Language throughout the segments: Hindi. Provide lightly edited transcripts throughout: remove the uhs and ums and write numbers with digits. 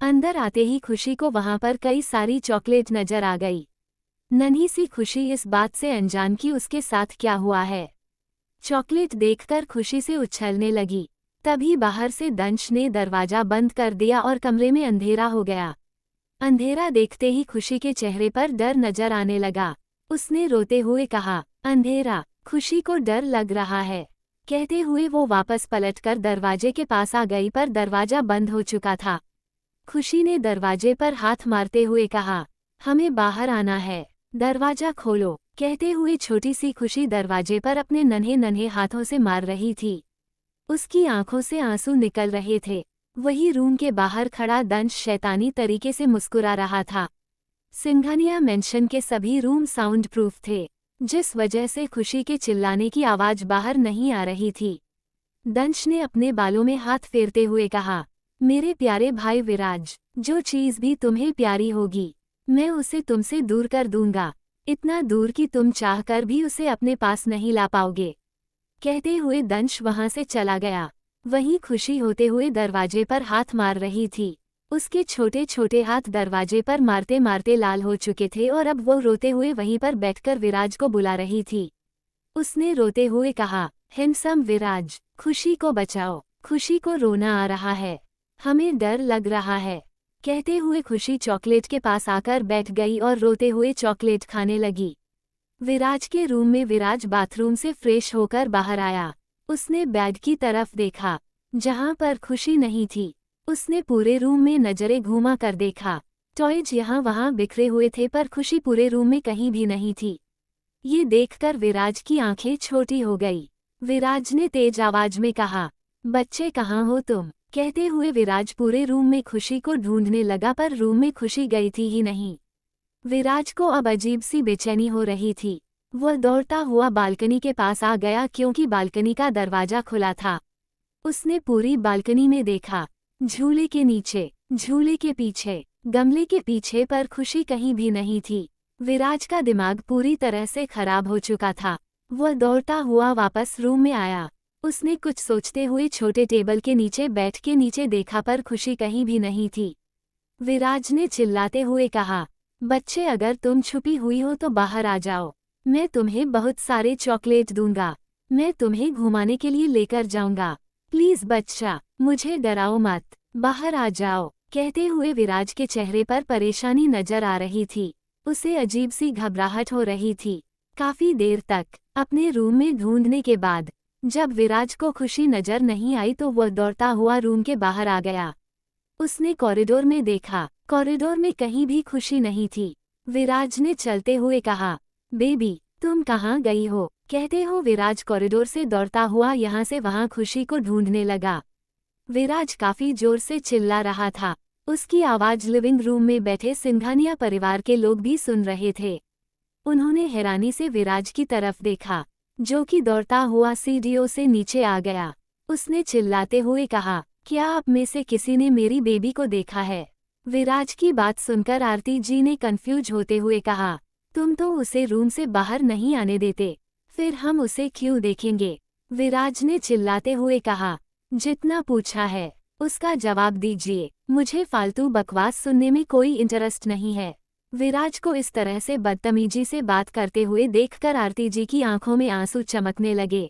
अंदर आते ही खुशी को वहां पर कई सारी चॉकलेट नजर आ गई। नन्ही सी खुशी इस बात से अनजान कि उसके साथ क्या हुआ है। चॉकलेट देखकर खुशी से उछलने लगी। तभी बाहर से दंश ने दरवाजा बंद कर दिया और कमरे में अंधेरा हो गया। अंधेरा देखते ही खुशी के चेहरे पर डर नजर आने लगा। उसने रोते हुए कहा, अंधेरा। खुशी को डर लग रहा है। कहते हुए वो वापस पलटकर दरवाजे के पास आ गई, पर दरवाजा बंद हो चुका था। खुशी ने दरवाजे पर हाथ मारते हुए कहा, हमें बाहर आना है, दरवाजा खोलो। कहते हुए छोटी सी खुशी दरवाजे पर अपने नन्हे नन्हे हाथों से मार रही थी। उसकी आंखों से आंसू निकल रहे थे। वही रूम के बाहर खड़ा दंश शैतानी तरीके से मुस्कुरा रहा था। सिंघानिया मेंशन के सभी रूम साउंड प्रूफ थे, जिस वजह से खुशी के चिल्लाने की आवाज बाहर नहीं आ रही थी। दंश ने अपने बालों में हाथ फेरते हुए कहा, मेरे प्यारे भाई विराज, जो चीज भी तुम्हें प्यारी होगी मैं उसे तुमसे दूर कर दूंगा, इतना दूर कि तुम चाहकर भी उसे अपने पास नहीं ला पाओगे। कहते हुए दंश वहां से चला गया। वहीं खुशी होते हुए दरवाजे पर हाथ मार रही थी। उसके छोटे छोटे हाथ दरवाजे पर मारते मारते लाल हो चुके थे और अब वो रोते हुए वहीं पर बैठकर विराज को बुला रही थी। उसने रोते हुए कहा, हैंडसम विराज, खुशी को बचाओ, खुशी को रोना आ रहा है, हमें डर लग रहा है। कहते हुए खुशी चॉकलेट के पास आकर बैठ गई और रोते हुए चॉकलेट खाने लगी। विराज के रूम में विराज बाथरूम से फ्रेश होकर बाहर आया। उसने बेड की तरफ देखा, जहां पर खुशी नहीं थी। उसने पूरे रूम में नजरें घुमा कर देखा। टॉयज यहाँ वहाँ बिखरे हुए थे, पर खुशी पूरे रूम में कहीं भी नहीं थी। ये देखकर विराज की आंखें छोटी हो गई। विराज ने तेज आवाज में कहा, बच्चे कहाँ हो तुम? कहते हुए विराज पूरे रूम में खुशी को ढूंढने लगा, पर रूम में खुशी गई थी ही नहीं। विराज को अब अजीब सी बेचैनी हो रही थी। वह दौड़ता हुआ बालकनी के पास आ गया, क्योंकि बालकनी का दरवाजा खुला था। उसने पूरी बालकनी में देखा, झूले के नीचे, झूले के पीछे, गमले के पीछे, पर खुशी कहीं भी नहीं थी। विराज का दिमाग पूरी तरह से खराब हो चुका था। वह दौड़ता हुआ वापस रूम में आया। उसने कुछ सोचते हुए छोटे टेबल के नीचे बैठ के नीचे देखा, पर खुशी कहीं भी नहीं थी। विराज ने चिल्लाते हुए कहा, बच्चे अगर तुम छुपी हुई हो तो बाहर आ जाओ, मैं तुम्हें बहुत सारे चॉकलेट दूंगा, मैं तुम्हें घुमाने के लिए लेकर जाऊंगा, प्लीज बच्चा, मुझे डराओ मत, बाहर आ जाओ। कहते हुए विराज के चेहरे पर परेशानी नजर आ रही थी। उसे अजीब सी घबराहट हो रही थी। काफी देर तक अपने रूम में ढूंढने के बाद जब विराज को खुशी नजर नहीं आई तो वह दौड़ता हुआ रूम के बाहर आ गया। उसने कॉरिडोर में देखा, कॉरिडोर में कहीं भी खुशी नहीं थी। विराज ने चलते हुए कहा, बेबी तुम कहाँ गई हो? कहते हो विराज कॉरिडोर से दौड़ता हुआ यहाँ से वहाँ खुशी को ढूंढने लगा। विराज काफी जोर से चिल्ला रहा था। उसकी आवाज लिविंग रूम में बैठे सिंघानिया परिवार के लोग भी सुन रहे थे। उन्होंने हैरानी से विराज की तरफ देखा, जो कि दौड़ता हुआ सीढ़ियों से नीचे आ गया। उसने चिल्लाते हुए कहा, क्या आप में से किसी ने मेरी बेबी को देखा है? विराज की बात सुनकर आरती जी ने कंफ्यूज होते हुए कहा, तुम तो उसे रूम से बाहर नहीं आने देते, फिर हम उसे क्यों देखेंगे? विराज ने चिल्लाते हुए कहा, जितना पूछा है उसका जवाब दीजिए, मुझे फालतू बकवास सुनने में कोई इंटरेस्ट नहीं है। विराज को इस तरह से बदतमीजी से बात करते हुए देखकर आरती जी की आंखों में आंसू चमकने लगे।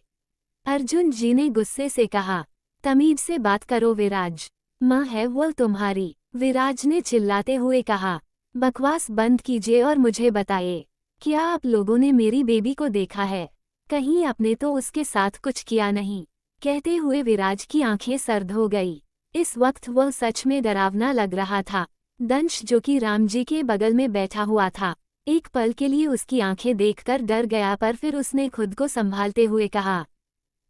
अर्जुन जी ने गुस्से से कहा, तमीज से बात करो विराज, माँ है वो तुम्हारी। विराज ने चिल्लाते हुए कहा, बकवास बंद कीजिए और मुझे बताइए, क्या आप लोगों ने मेरी बेबी को देखा है? कहीं आपने तो उसके साथ कुछ किया नहीं? कहते हुए विराज की आंखें सर्द हो गई। इस वक्त वह सच में डरावना लग रहा था। दंश जो कि राम जी के बगल में बैठा हुआ था, एक पल के लिए उसकी आंखें देखकर डर गया, पर फिर उसने खुद को संभालते हुए कहा,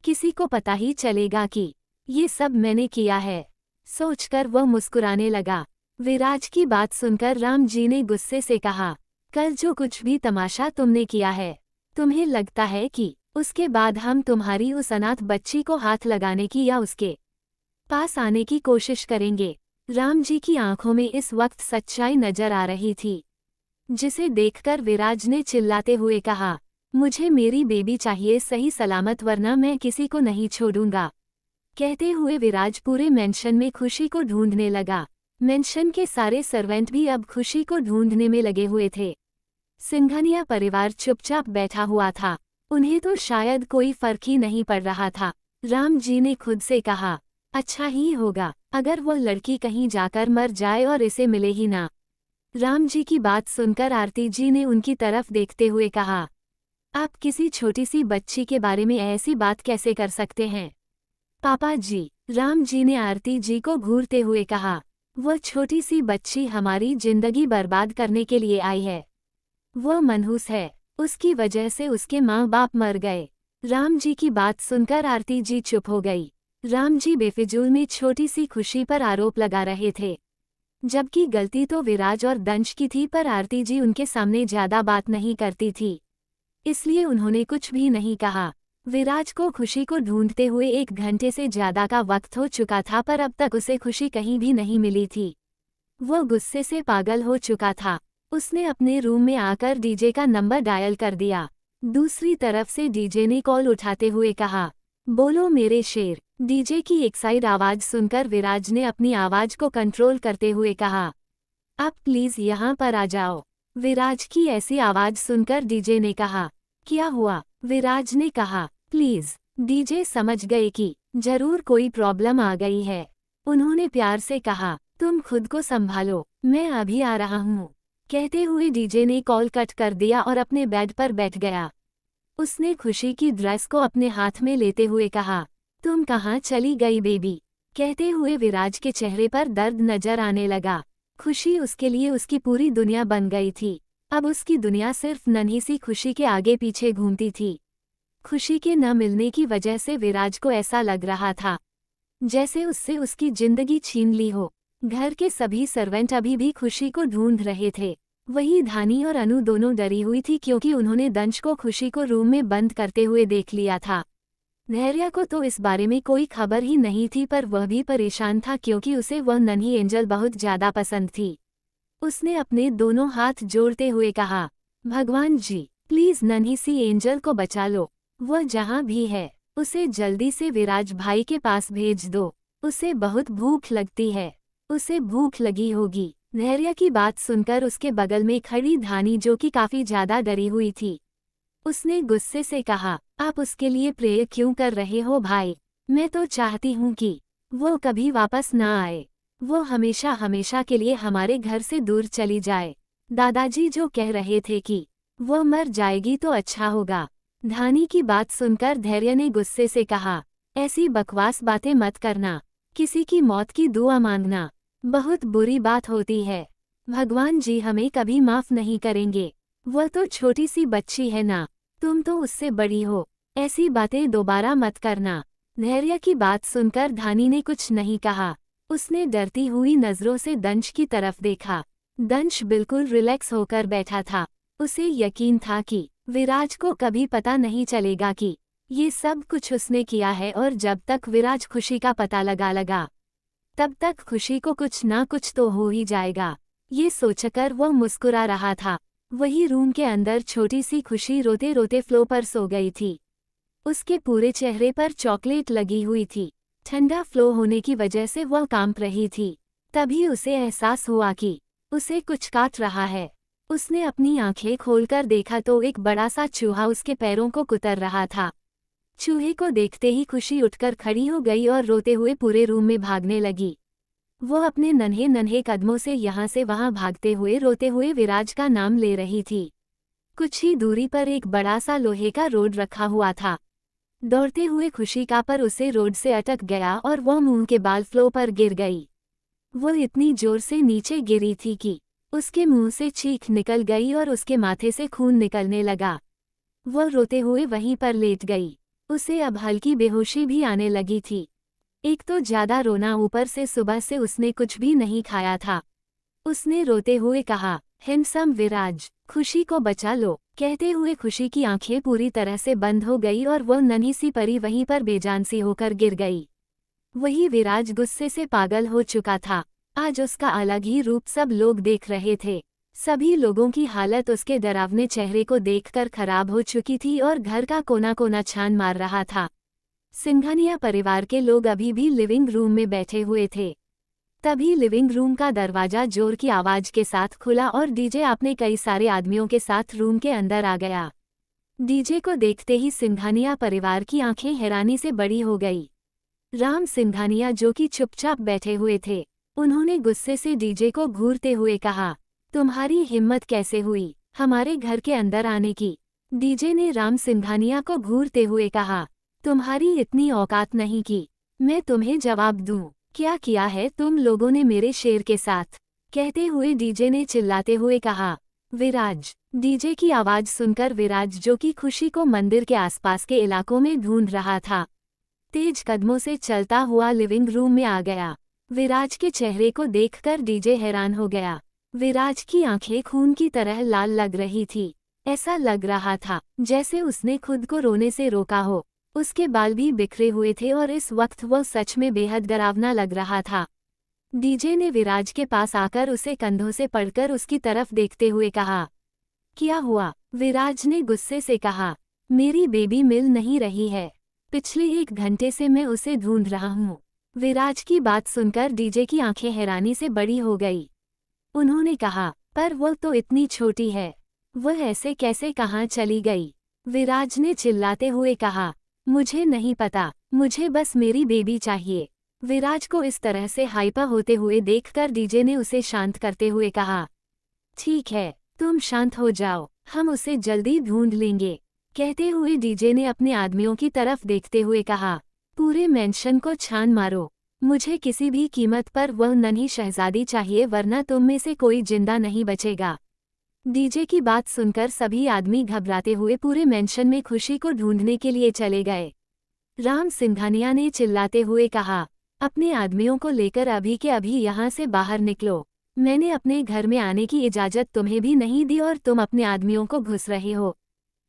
किसी को पता ही चलेगा कि ये सब मैंने किया है। सोचकर वह मुस्कुराने लगा। विराज की बात सुनकर राम जी ने गुस्से से कहा, कल जो कुछ भी तमाशा तुमने किया है, तुम्हें लगता है कि उसके बाद हम तुम्हारी उस अनाथ बच्ची को हाथ लगाने की या उसके पास आने की कोशिश करेंगे? राम जी की आंखों में इस वक्त सच्चाई नजर आ रही थी, जिसे देखकर विराज ने चिल्लाते हुए कहा, मुझे मेरी बेबी चाहिए सही सलामत, वरना मैं किसी को नहीं छोड़ूंगा। कहते हुए विराज पूरे मेंशन में खुशी को ढूंढने लगा। मेंशन के सारे सर्वेंट भी अब खुशी को ढूंढने में लगे हुए थे। सिंघानिया परिवार चुपचाप बैठा हुआ था। उन्हें तो शायद कोई फर्क ही नहीं पड़ रहा था। राम जी ने खुद से कहा, अच्छा ही होगा अगर वो लड़की कहीं जाकर मर जाए और इसे मिले ही ना। राम जी की बात सुनकर आरती जी ने उनकी तरफ देखते हुए कहा, आप किसी छोटी सी बच्ची के बारे में ऐसी बात कैसे कर सकते हैं? पापा जी, राम जी ने आरती जी को घूरते हुए कहा, वह छोटी सी बच्ची हमारी जिंदगी बर्बाद करने के लिए आई है। वह मनहूस है, उसकी वजह से उसके माँ बाप मर गए। राम जी की बात सुनकर आरती जी चुप हो गई। राम जी बेफिजूल में छोटी सी खुशी पर आरोप लगा रहे थे, जबकि गलती तो विराज और दंश की थी, पर आरती जी उनके सामने ज्यादा बात नहीं करती थी, इसलिए उन्होंने कुछ भी नहीं कहा। विराज को खुशी को ढूंढते हुए 1 घंटे से ज्यादा का वक्त हो चुका था, पर अब तक उसे खुशी कहीं भी नहीं मिली थी। वो गुस्से से पागल हो चुका था। उसने अपने रूम में आकर डीजे का नंबर डायल कर दिया। दूसरी तरफ से डीजे ने कॉल उठाते हुए कहा, बोलो मेरे शेर। डीजे की एक साइड आवाज सुनकर विराज ने अपनी आवाज को कंट्रोल करते हुए कहा, आप प्लीज यहाँ पर आ जाओ। विराज की ऐसी आवाज सुनकर डीजे ने कहा, क्या हुआ? विराज ने कहा, प्लीज। डीजे समझ गए कि जरूर कोई प्रॉब्लम आ गई है। उन्होंने प्यार से कहा, तुम खुद को संभालो, मैं अभी आ रहा हूँ। कहते हुए डीजे ने कॉल कट कर दिया और अपने बेड पर बैठ गया। उसने खुशी की ड्रेस को अपने हाथ में लेते हुए कहा, तुम कहाँ चली गई बेबी? कहते हुए विराज के चेहरे पर दर्द नजर आने लगा। खुशी उसके लिए उसकी पूरी दुनिया बन गई थी। अब उसकी दुनिया सिर्फ नन्ही सी खुशी के आगे पीछे घूमती थी। खुशी के न मिलने की वजह से विराज को ऐसा लग रहा था जैसे उससे उसकी जिंदगी छीन ली हो। घर के सभी सर्वेंट अभी भी खुशी को ढूंढ रहे थे। वही धानी और अनु दोनों डरी हुई थी, क्योंकि उन्होंने दंश को खुशी को रूम में बंद करते हुए देख लिया था। धैर्य को तो इस बारे में कोई खबर ही नहीं थी, पर वह भी परेशान था क्योंकि उसे वह नन्ही एंजल बहुत ज्यादा पसंद थी। उसने अपने दोनों हाथ जोड़ते हुए कहा, भगवान जी, प्लीज नन्ही सी एंजल को बचा लो। वह जहाँ भी है उसे जल्दी से विराज भाई के पास भेज दो। उसे बहुत भूख लगती है। उसे भूख लगी होगी। धैर्य की बात सुनकर उसके बगल में खड़ी धानी, जो कि काफी ज्यादा डरी हुई थी, उसने गुस्से से कहा, आप उसके लिए प्रे क्यों कर रहे हो भाई? मैं तो चाहती हूँ कि वो कभी वापस ना आए। वो हमेशा हमेशा के लिए हमारे घर से दूर चली जाए। दादाजी जो कह रहे थे कि वो मर जाएगी तो अच्छा होगा। धानी की बात सुनकर धैर्य ने गुस्से से कहा, ऐसी बकवास बातें मत करना। किसी की मौत की दुआ मांगना बहुत बुरी बात होती है। भगवान जी हमें कभी माफ नहीं करेंगे। वह तो छोटी सी बच्ची है ना, तुम तो उससे बड़ी हो। ऐसी बातें दोबारा मत करना। धैर्य की बात सुनकर धानी ने कुछ नहीं कहा। उसने डरती हुई नजरों से दंश की तरफ देखा। दंश बिल्कुल रिलैक्स होकर बैठा था। उसे यकीन था कि विराज को कभी पता नहीं चलेगा कि ये सब कुछ उसने किया है, और जब तक विराज खुशी का पता लगा तब तक खुशी को कुछ ना कुछ तो हो ही जाएगा। ये सोचकर वो मुस्कुरा रहा था। वही रूम के अंदर छोटी सी खुशी रोते रोते फ्लोर पर सो गई थी। उसके पूरे चेहरे पर चॉकलेट लगी हुई थी। ठंडा फ्लो होने की वजह से वह कांप रही थी। तभी उसे एहसास हुआ कि उसे कुछ काट रहा है। उसने अपनी आंखें खोलकर देखा तो एक बड़ा सा चूहा उसके पैरों को कुतर रहा था। चूहे को देखते ही खुशी उठकर खड़ी हो गई और रोते हुए पूरे रूम में भागने लगी। वो अपने नन्हे नन्हे कदमों से यहाँ से वहाँ भागते हुए रोते हुए विराज का नाम ले रही थी। कुछ ही दूरी पर एक बड़ा सा लोहे का रोड रखा हुआ था। दौड़ते हुए खुशी का पर उसे रोड से अटक गया और वह मुंह के बाल फ्लो पर गिर गई। वो इतनी जोर से नीचे गिरी थी कि उसके मुंह से चीख निकल गई और उसके माथे से खून निकलने लगा। वह रोते हुए वहीं पर लेट गई। उसे अब हल्की बेहोशी भी आने लगी थी। एक तो ज्यादा रोना, ऊपर से सुबह से उसने कुछ भी नहीं खाया था। उसने रोते हुए कहा, हैंडसम विराज, खुशी को बचा लो। कहते हुए खुशी की आंखें पूरी तरह से बंद हो गई और वह नन्ही सी परी वहीं पर बेजान सी होकर गिर गई। वही विराज गुस्से से पागल हो चुका था। आज उसका अलग ही रूप सब लोग देख रहे थे। सभी लोगों की हालत उसके डरावने चेहरे को देखकर खराब हो चुकी थी और घर का कोना कोना छान मार रहा था। सिंघानिया परिवार के लोग अभी भी लिविंग रूम में बैठे हुए थे। तभी लिविंग रूम का दरवाजा जोर की आवाज के साथ खुला और डीजे अपने कई सारे आदमियों के साथ रूम के अंदर आ गया। डीजे को देखते ही सिंघानिया परिवार की आंखें हैरानी से बड़ी हो गई। राम सिंघानिया जो कि चुपचाप बैठे हुए थे, उन्होंने गुस्से से डीजे को घूरते हुए कहा, तुम्हारी हिम्मत कैसे हुई हमारे घर के अंदर आने की? डीजे ने राम सिंघानिया को घूरते हुए कहा, तुम्हारी इतनी औकात नहीं की, मैं तुम्हें जवाब दूं। क्या किया है तुम लोगों ने मेरे शेर के साथ? कहते हुए डीजे ने चिल्लाते हुए कहा, विराज। डीजे की आवाज सुनकर विराज जो कि खुशी को मंदिर के आसपास के इलाकों में ढूंढ रहा था, तेज कदमों से चलता हुआ लिविंग रूम में आ गया। विराज के चेहरे को देखकर डीजे हैरान हो गया। विराज की आंखें खून की तरह लाल लग रही थी। ऐसा लग रहा था जैसे उसने खुद को रोने से रोका हो। उसके बाल भी बिखरे हुए थे और इस वक्त वह सच में बेहद डरावना लग रहा था। डीजे ने विराज के पास आकर उसे कंधों से पकड़कर उसकी तरफ देखते हुए कहा, क्या हुआ? विराज ने गुस्से से कहा, मेरी बेबी मिल नहीं रही है, पिछले 1 घंटे से मैं उसे ढूंढ रहा हूँ। विराज की बात सुनकर डीजे की आंखें हैरानी से बड़ी हो गई। उन्होंने कहा, पर वो तो इतनी छोटी है, वह ऐसे कैसे कहाँ चली गई? विराज ने चिल्लाते हुए कहा, मुझे नहीं पता, मुझे बस मेरी बेबी चाहिए। विराज को इस तरह से हाइपर होते हुए देखकर डीजे ने उसे शांत करते हुए कहा, ठीक है, तुम शांत हो जाओ, हम उसे जल्दी ढूंढ लेंगे। कहते हुए डीजे ने अपने आदमियों की तरफ देखते हुए कहा, पूरे मेंशन को छान मारो, मुझे किसी भी कीमत पर वह नन्ही शहजादी चाहिए वरना तुम में से कोई जिंदा नहीं बचेगा। डीजे की बात सुनकर सभी आदमी घबराते हुए पूरे मेंशन में खुशी को ढूंढने के लिए चले गए। राम सिंघानिया ने चिल्लाते हुए कहा, अपने आदमियों को लेकर अभी के अभी यहाँ से बाहर निकलो। मैंने अपने घर में आने की इजाज़त तुम्हें भी नहीं दी और तुम अपने आदमियों को घुस रहे हो।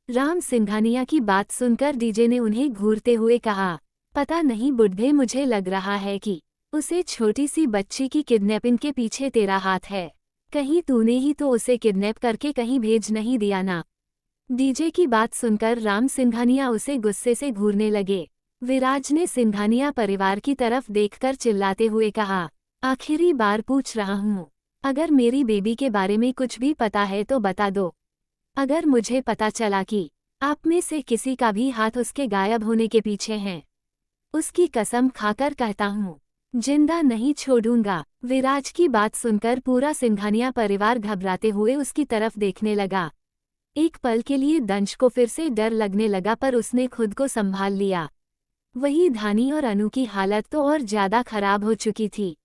राम सिंघानिया की बात सुनकर डीजे ने उन्हें घूरते हुए कहा, पता नहीं बुढ़े, मुझे लग रहा है कि उसे छोटी सी बच्ची की किडनैपिंग के पीछे तेरा हाथ है। कहीं तूने ही तो उसे किडनैप करके कहीं भेज नहीं दिया ना? डीजे की बात सुनकर राम सिंघानिया उसे गुस्से से घूरने लगे। विराज ने सिंघानिया परिवार की तरफ देखकर चिल्लाते हुए कहा, आखिरी बार पूछ रहा हूँ, अगर मेरी बेबी के बारे में कुछ भी पता है तो बता दो। अगर मुझे पता चला कि आप में से किसी का भी हाथ उसके गायब होने के पीछे है, उसकी कसम खाकर कहता हूँ, जिंदा नहीं छोड़ूंगा। विराज की बात सुनकर पूरा सिंघानिया परिवार घबराते हुए उसकी तरफ देखने लगा। एक पल के लिए दंश को फिर से डर लगने लगा पर उसने खुद को संभाल लिया। वही धानी और अनु की हालत तो और ज्यादा खराब हो चुकी थी।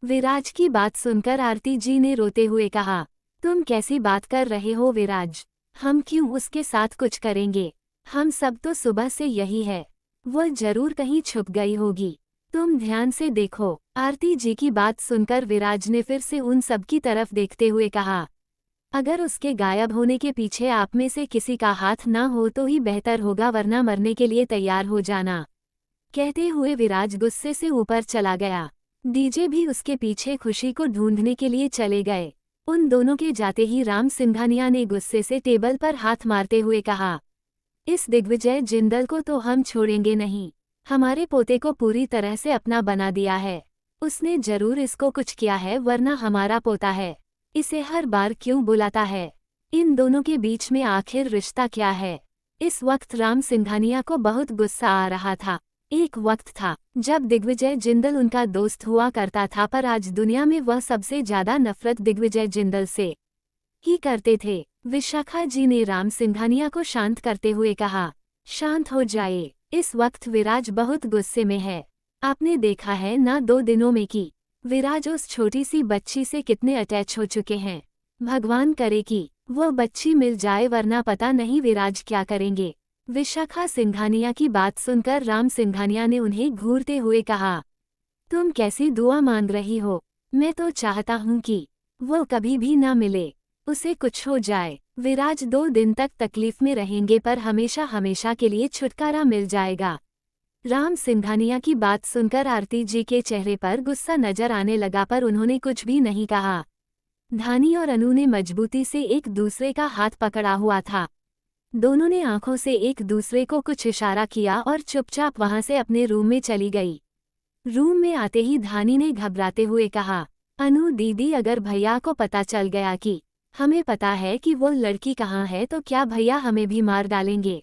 विराज की बात सुनकर आरती जी ने रोते हुए कहा, तुम कैसी बात कर रहे हो विराज? हम क्यों उसके साथ कुछ करेंगे? हम सब तो सुबह से यही है, वह जरूर कहीं छुप गई होगी, तुम ध्यान से देखो। आरती जी की बात सुनकर विराज ने फिर से उन सब की तरफ देखते हुए कहा, अगर उसके गायब होने के पीछे आप में से किसी का हाथ ना हो तो ही बेहतर होगा वरना मरने के लिए तैयार हो जाना। कहते हुए विराज गुस्से से ऊपर चला गया। डीजे भी उसके पीछे खुशी को ढूंढने के लिए चले गए। उन दोनों के जाते ही राम सिंघानिया ने गुस्से से टेबल पर हाथ मारते हुए कहा, इस दिग्विजय जिंदल को तो हम छोड़ेंगे नहीं। हमारे पोते को पूरी तरह से अपना बना दिया है। उसने जरूर इसको कुछ किया है वरना हमारा पोता है, इसे हर बार क्यों बुलाता है? इन दोनों के बीच में आखिर रिश्ता क्या है? इस वक्त राम सिंघानिया को बहुत गुस्सा आ रहा था। एक वक्त था जब दिग्विजय जिंदल उनका दोस्त हुआ करता था पर आज दुनिया में वह सबसे ज्यादा नफरत दिग्विजय जिंदल से ही करते थे। विशाखा जी ने राम सिंघानिया को शांत करते हुए कहा, शांत हो जाए, इस वक्त विराज बहुत गुस्से में है। आपने देखा है ना 2 दिनों में कि विराज उस छोटी सी बच्ची से कितने अटैच हो चुके हैं। भगवान करे कि वह बच्ची मिल जाए वरना पता नहीं विराज क्या करेंगे। विशाखा सिंघानिया की बात सुनकर राम सिंघानिया ने उन्हें घूरते हुए कहा, तुम कैसी दुआ मांग रही हो? मैं तो चाहता हूँ कि वो कभी भी ना मिले, उसे कुछ हो जाए। विराज 2 दिन तक तकलीफ में रहेंगे पर हमेशा हमेशा के लिए छुटकारा मिल जाएगा। राम सिंघानिया की बात सुनकर आरती जी के चेहरे पर गुस्सा नजर आने लगा पर उन्होंने कुछ भी नहीं कहा। धानी और अनु ने मजबूती से एक दूसरे का हाथ पकड़ा हुआ था। दोनों ने आंखों से एक दूसरे को कुछ इशारा किया और चुपचाप वहां से अपने रूम में चली गई। रूम में आते ही धानी ने घबराते हुए कहा, अनु दीदी, अगर भैया को पता चल गया कि हमें पता है कि वो लड़की कहाँ है तो क्या भैया हमें भी मार डालेंगे?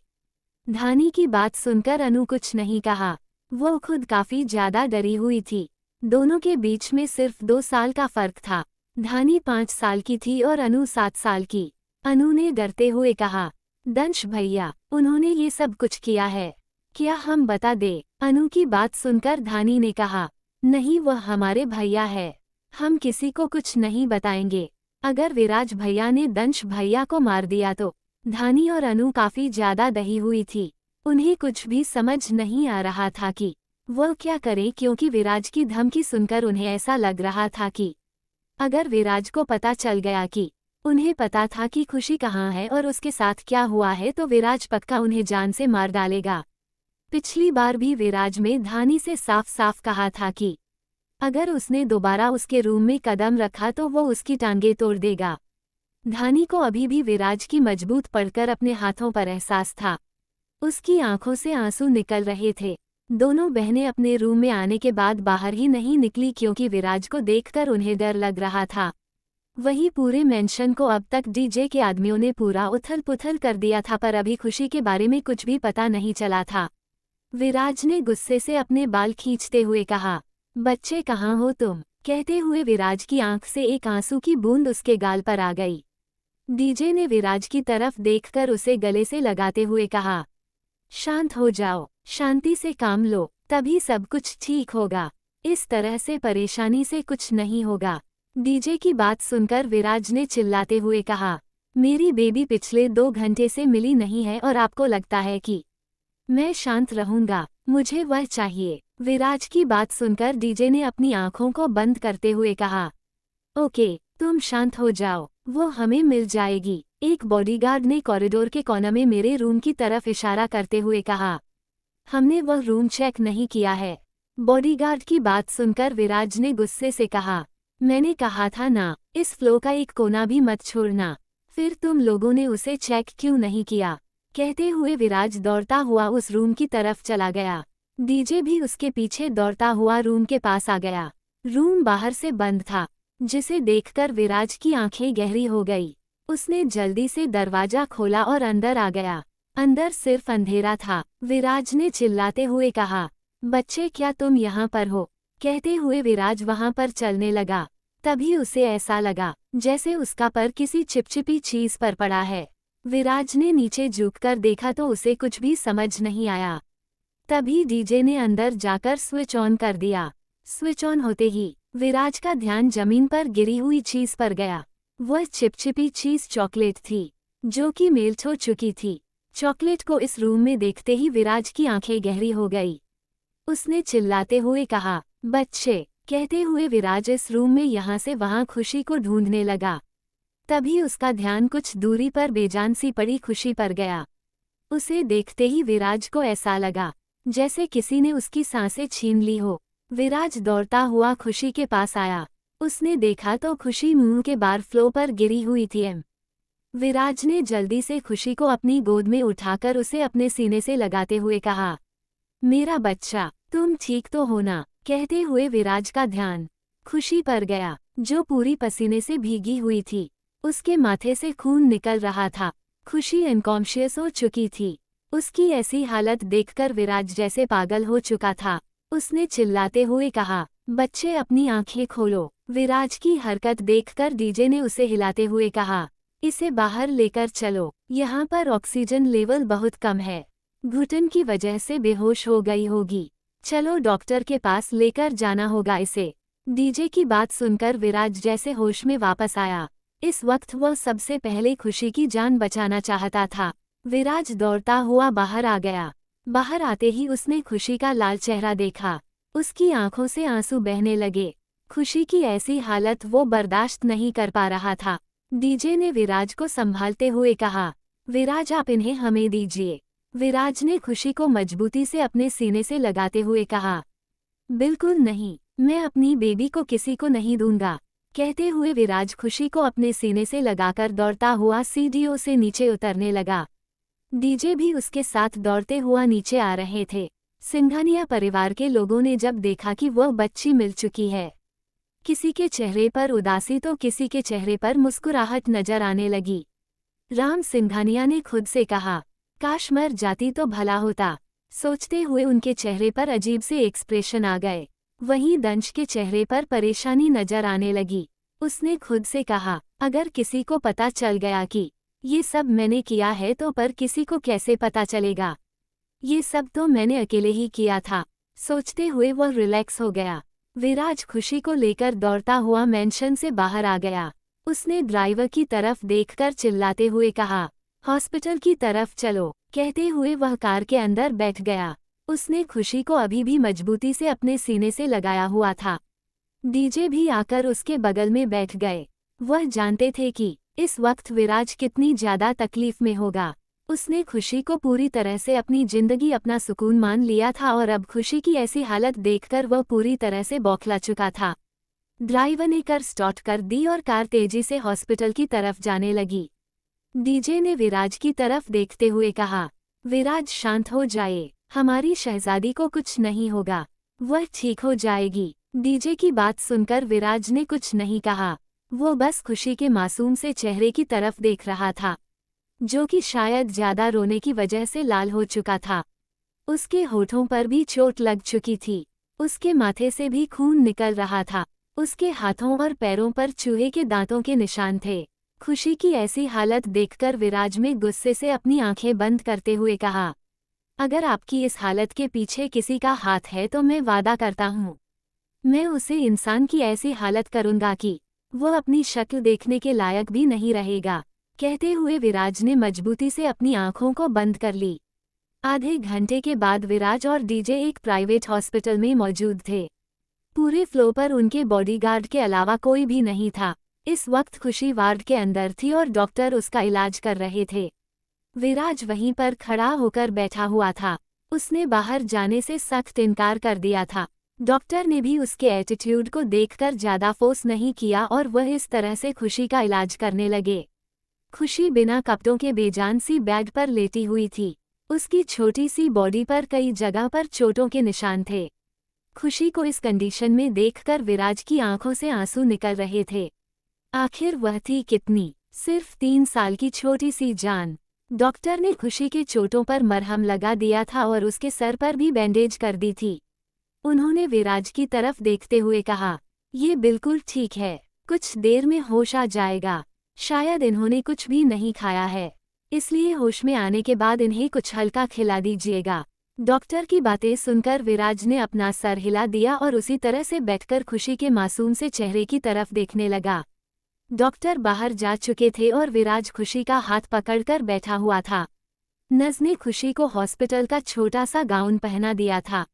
धानी की बात सुनकर अनु कुछ नहीं कहा। वो खुद काफी ज्यादा डरी हुई थी। दोनों के बीच में सिर्फ 2 साल का फर्क था। धानी 5 साल की थी और अनु 7 साल की। अनु ने डरते हुए कहा, दंश भैया, उन्होंने ये सब कुछ किया है, क्या हम बता दे? अनु की बात सुनकर धानी ने कहा, नहीं, वह हमारे भैया है, हम किसी को कुछ नहीं बताएंगे। अगर विराज भैया ने दंश भैया को मार दिया तो? धानी और अनु काफी ज्यादा दही हुई थी। उन्हें कुछ भी समझ नहीं आ रहा था कि वो क्या करें, क्योंकि विराज की धमकी सुनकर उन्हें ऐसा लग रहा था कि अगर विराज को पता चल गया कि उन्हें पता था कि खुशी कहाँ है और उसके साथ क्या हुआ है, तो विराज पक्का उन्हें जान से मार डालेगा। पिछली बार भी विराज में धानी से साफ साफ कहा था कि अगर उसने दोबारा उसके रूम में कदम रखा तो वो उसकी टांगें तोड़ देगा। धानी को अभी भी विराज की मजबूत पड़कर अपने हाथों पर एहसास था। उसकी आंखों से आंसू निकल रहे थे। दोनों बहनें अपने रूम में आने के बाद बाहर ही नहीं निकली, क्योंकि विराज को देखकर उन्हें डर लग रहा था। वही पूरे मेंशन को अब तक डीजे के आदमियों ने पूरा उथल पुथल कर दिया था, पर अभी खुशी के बारे में कुछ भी पता नहीं चला था। विराज ने गुस्से से अपने बाल खींचते हुए कहा, बच्चे कहाँ हो तुम? कहते हुए विराज की आंख से एक आंसू की बूंद उसके गाल पर आ गई। डीजे ने विराज की तरफ देखकर उसे गले से लगाते हुए कहा, शांत हो जाओ, शांति से काम लो, तभी सब कुछ ठीक होगा। इस तरह से परेशानी से कुछ नहीं होगा। डीजे की बात सुनकर विराज ने चिल्लाते हुए कहा, मेरी बेबी पिछले 2 घंटे से मिली नहीं है और आपको लगता है कि मैं शांत रहूंगा? मुझे वह चाहिए। विराज की बात सुनकर डीजे ने अपनी आंखों को बंद करते हुए कहा, ओके, तुम शांत हो जाओ, वो हमें मिल जाएगी। एक बॉडीगार्ड ने कॉरिडोर के कोने में मेरे रूम की तरफ इशारा करते हुए कहा, हमने वह रूम चेक नहीं किया है। बॉडीगार्ड की बात सुनकर विराज ने गुस्से से कहा, मैंने कहा था ना, इस फ्लो का एक कोना भी मत छोड़ना। फिर तुम लोगों ने उसे चेक क्यों नहीं किया? कहते हुए विराज दौड़ता हुआ उस रूम की तरफ चला गया। डीजे भी उसके पीछे दौड़ता हुआ रूम के पास आ गया। रूम बाहर से बंद था, जिसे देखकर विराज की आंखें गहरी हो गई। उसने जल्दी से दरवाजा खोला और अंदर आ गया। अंदर सिर्फ अंधेरा था। विराज ने चिल्लाते हुए कहा, बच्चे, क्या तुम यहाँ पर हो? कहते हुए विराज वहाँ पर चलने लगा। तभी उसे ऐसा लगा जैसे उसका पर किसी चिपचिपी चीज पर पड़ा है। विराज ने नीचे झुककर देखा तो उसे कुछ भी समझ नहीं आया। तभी डीजे ने अंदर जाकर स्विच ऑन कर दिया। स्विच ऑन होते ही विराज का ध्यान जमीन पर गिरी हुई चीज पर गया। वह चिपचिपी चीज चॉकलेट थी, जो कि मेल्ट हो चुकी थी। चॉकलेट को इस रूम में देखते ही विराज की आंखें गहरी हो गई। उसने चिल्लाते हुए कहा, बच्चे। कहते हुए विराज इस रूम में यहाँ से वहाँ खुशी को ढूंढने लगा। तभी उसका ध्यान कुछ दूरी पर बेजान सी पड़ी खुशी पर गया। उसे देखते ही विराज को ऐसा लगा जैसे किसी ने उसकी सांसें छीन ली हो। विराज दौड़ता हुआ खुशी के पास आया। उसने देखा तो खुशी मुंह के बाहर फ्लो पर गिरी हुई थी। विराज ने जल्दी से खुशी को अपनी गोद में उठाकर उसे अपने सीने से लगाते हुए कहा, मेरा बच्चा, तुम ठीक तो हो ना? कहते हुए विराज का ध्यान खुशी पर गया, जो पूरी पसीने से भीगी हुई थी। उसके माथे से खून निकल रहा था। खुशी अनकॉन्शियस हो चुकी थी। उसकी ऐसी हालत देखकर विराज जैसे पागल हो चुका था। उसने चिल्लाते हुए कहा, बच्चे, अपनी आंखें खोलो। विराज की हरकत देखकर डीजे ने उसे हिलाते हुए कहा, इसे बाहर लेकर चलो, यहाँ पर ऑक्सीजन लेवल बहुत कम है, घुटन की वजह से बेहोश हो गई होगी। चलो डॉक्टर के पास लेकर जाना होगा इसे। डीजे की बात सुनकर विराज जैसे होश में वापस आया। इस वक्त वह सबसे पहले खुशी की जान बचाना चाहता था। विराज दौड़ता हुआ बाहर आ गया। बाहर आते ही उसने खुशी का लाल चेहरा देखा। उसकी आंखों से आंसू बहने लगे। खुशी की ऐसी हालत वो बर्दाश्त नहीं कर पा रहा था। डीजे ने विराज को संभालते हुए कहा, विराज, आप इन्हें हमें दीजिए। विराज ने खुशी को मजबूती से अपने सीने से लगाते हुए कहा, बिल्कुल नहीं, मैं अपनी बेबी को किसी को नहीं दूंगा। कहते हुए विराज खुशी को अपने सीने से लगाकर दौड़ता हुआ सीढ़ियों से नीचे उतरने लगा। डीजे भी उसके साथ दौड़ते हुआ नीचे आ रहे थे। सिंघानिया परिवार के लोगों ने जब देखा कि वह बच्ची मिल चुकी है, किसी के चेहरे पर उदासी तो किसी के चेहरे पर मुस्कुराहट नजर आने लगी। राम सिंघानिया ने खुद से कहा, काश मर जाती तो भला होता। सोचते हुए उनके चेहरे पर अजीब से एक्सप्रेशन आ गए। वहीं दंश के चेहरे पर परेशानी नजर आने लगी। उसने खुद से कहा, अगर किसी को पता चल गया कि ये सब मैंने किया है तो पर किसी को कैसे पता चलेगा। ये सब तो मैंने अकेले ही किया था। सोचते हुए वह रिलैक्स हो गया। विराज खुशी को लेकर दौड़ता हुआ मेंशन से बाहर आ गया। उसने ड्राइवर की तरफ देखकर चिल्लाते हुए कहा, हॉस्पिटल की तरफ चलो। कहते हुए वह कार के अंदर बैठ गया। उसने खुशी को अभी भी मजबूती से अपने सीने से लगाया हुआ था। डीजे भी आकर उसके बगल में बैठ गए। वह जानते थे कि इस वक्त विराज कितनी ज्यादा तकलीफ में होगा। उसने खुशी को पूरी तरह से अपनी जिंदगी अपना सुकून मान लिया था और अब खुशी की ऐसी हालत देखकर वह पूरी तरह से बौखला चुका था। ड्राइवर ने कार स्टार्ट कर दी और कार तेजी से हॉस्पिटल की तरफ जाने लगी। डीजे ने विराज की तरफ देखते हुए कहा, विराज शांत हो जाए, हमारी शहजादी को कुछ नहीं होगा, वह ठीक हो जाएगी। डीजे की बात सुनकर विराज ने कुछ नहीं कहा। वो बस खुशी के मासूम से चेहरे की तरफ देख रहा था, जो कि शायद ज्यादा रोने की वजह से लाल हो चुका था। उसके होठों पर भी चोट लग चुकी थी। उसके माथे से भी खून निकल रहा था। उसके हाथों और पैरों पर चूहे के दांतों के निशान थे। खुशी की ऐसी हालत देखकर विराज में गुस्से से अपनी आंखें बंद करते हुए कहा, अगर आपकी इस हालत के पीछे किसी का हाथ है तो मैं वादा करता हूँ, मैं उसे इंसान की ऐसी हालत करूँगा कि वह अपनी शक्ल देखने के लायक भी नहीं रहेगा। कहते हुए विराज ने मजबूती से अपनी आंखों को बंद कर ली। आधे घंटे के बाद विराज और डीजे एक प्राइवेट हॉस्पिटल में मौजूद थे। पूरे फ्लोर पर उनके बॉडीगार्ड के अलावा कोई भी नहीं था। इस वक्त खुशी वार्ड के अंदर थी और डॉक्टर उसका इलाज कर रहे थे। विराज वहीं पर खड़ा होकर बैठा हुआ था। उसने बाहर जाने से सख्त इनकार कर दिया था। डॉक्टर ने भी उसके एटीट्यूड को देखकर ज्यादा फोर्स नहीं किया और वह इस तरह से खुशी का इलाज करने लगे। खुशी बिना कपड़ों के बेजान सी बेड पर लेटी हुई थी। उसकी छोटी सी बॉडी पर कई जगह पर चोटों के निशान थे। खुशी को इस कंडीशन में देखकर विराज की आंखों से आंसू निकल रहे थे। आखिर वह थी कितनी, सिर्फ 3 साल की छोटी सी जान। डॉक्टर ने खुशी के चोटों पर मरहम लगा दिया था और उसके सर पर भी बैंडेज कर दी थी। उन्होंने विराज की तरफ देखते हुए कहा, ये बिल्कुल ठीक है, कुछ देर में होश आ जाएगा। शायद इन्होंने कुछ भी नहीं खाया है, इसलिए होश में आने के बाद इन्हें कुछ हल्का खिला दीजिएगा। डॉक्टर की बातें सुनकर विराज ने अपना सर हिला दिया और उसी तरह से बैठकर खुशी के मासूम से चेहरे की तरफ देखने लगा। डॉक्टर बाहर जा चुके थे और विराज खुशी का हाथ पकड़कर बैठा हुआ था। नज़ ने खुशी को हॉस्पिटल का छोटा सा गाउन पहना दिया था,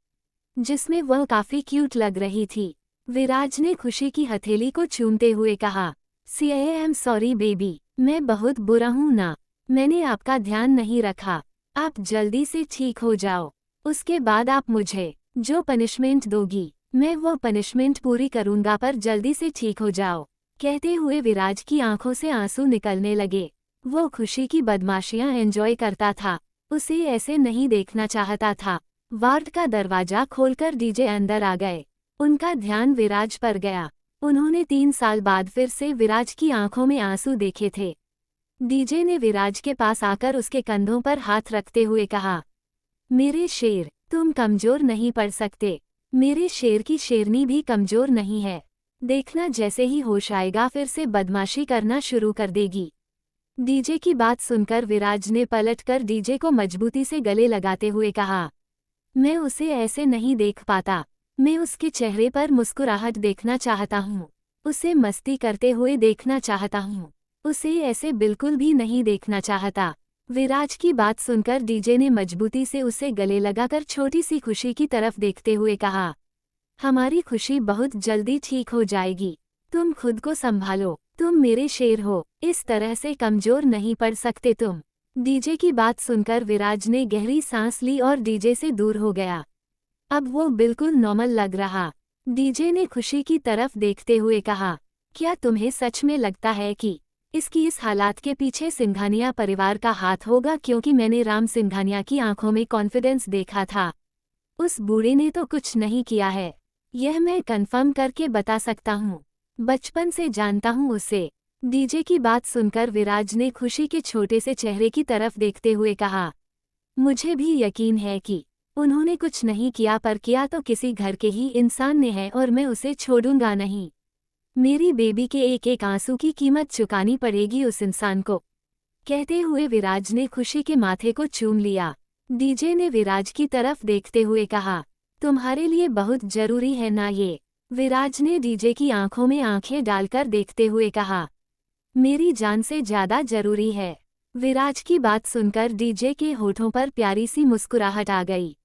जिसमें वह काफी क्यूट लग रही थी। विराज ने खुशी की हथेली को चूमते हुए कहा, आई एम सॉरी बेबी, मैं बहुत बुरा हूँ ना, मैंने आपका ध्यान नहीं रखा। आप जल्दी से ठीक हो जाओ, उसके बाद आप मुझे जो पनिशमेंट दोगी मैं वो पनिशमेंट पूरी करूँगा, पर जल्दी से ठीक हो जाओ। कहते हुए विराज की आंखों से आंसू निकलने लगे। वो खुशी की बदमाशियां एंजॉय करता था, उसे ऐसे नहीं देखना चाहता था। वार्ड का दरवाजा खोलकर डीजे अंदर आ गए। उनका ध्यान विराज पर गया। उन्होंने 3 साल बाद फिर से विराज की आंखों में आंसू देखे थे। डीजे ने विराज के पास आकर उसके कंधों पर हाथ रखते हुए कहा, मेरे शेर, तुम कमजोर नहीं पड़ सकते। मेरे शेर की शेरनी भी कमजोर नहीं है। देखना जैसे ही होश आएगा फिर से बदमाशी करना शुरू कर देगी। डीजे की बात सुनकर विराज ने पलटकर डीजे को मजबूती से गले लगाते हुए कहा, मैं उसे ऐसे नहीं देख पाता। मैं उसके चेहरे पर मुस्कुराहट देखना चाहता हूँ। उसे मस्ती करते हुए देखना चाहता हूँ। उसे ऐसे बिल्कुल भी नहीं देखना चाहता। विराज की बात सुनकर डीजे ने मजबूती से उसे गले लगाकर छोटी सी खुशी की तरफ देखते हुए कहा, हमारी खुशी बहुत जल्दी ठीक हो जाएगी। तुम खुद को संभालो, तुम मेरे शेर हो, इस तरह से कमजोर नहीं पड़ सकते तुम। डीजे की बात सुनकर विराज ने गहरी सांस ली और डीजे से दूर हो गया। अब वो बिल्कुल नॉर्मल लग रहा। डीजे ने खुशी की तरफ देखते हुए कहा, क्या तुम्हें सच में लगता है कि इसकी इस हालात के पीछे सिंघानिया परिवार का हाथ होगा? क्योंकि मैंने राम सिंघानिया की आंखों में कॉन्फिडेंस देखा था। उस बूढ़े ने तो कुछ नहीं किया है, यह मैं कंफर्म करके बता सकता हूँ। बचपन से जानता हूँ उसे। डीजे की बात सुनकर विराज ने खुशी के छोटे से चेहरे की तरफ देखते हुए कहा, मुझे भी यकीन है कि उन्होंने कुछ नहीं किया, पर किया तो किसी घर के ही इंसान ने है और मैं उसे छोड़ूंगा नहीं। मेरी बेबी के एक एक आंसू की कीमत चुकानी पड़ेगी उस इंसान को। कहते हुए विराज ने खुशी के माथे को चूम लिया। डीजे ने विराज की तरफ देखते हुए कहा, तुम्हारे लिए बहुत जरूरी है ना ये? विराज ने डीजे की आंखों में आंखें डालकर देखते हुए कहा, मेरी जान से ज्यादा जरूरी है। विराज की बात सुनकर डीजे के होठों पर प्यारी सी मुस्कुराहट आ गई।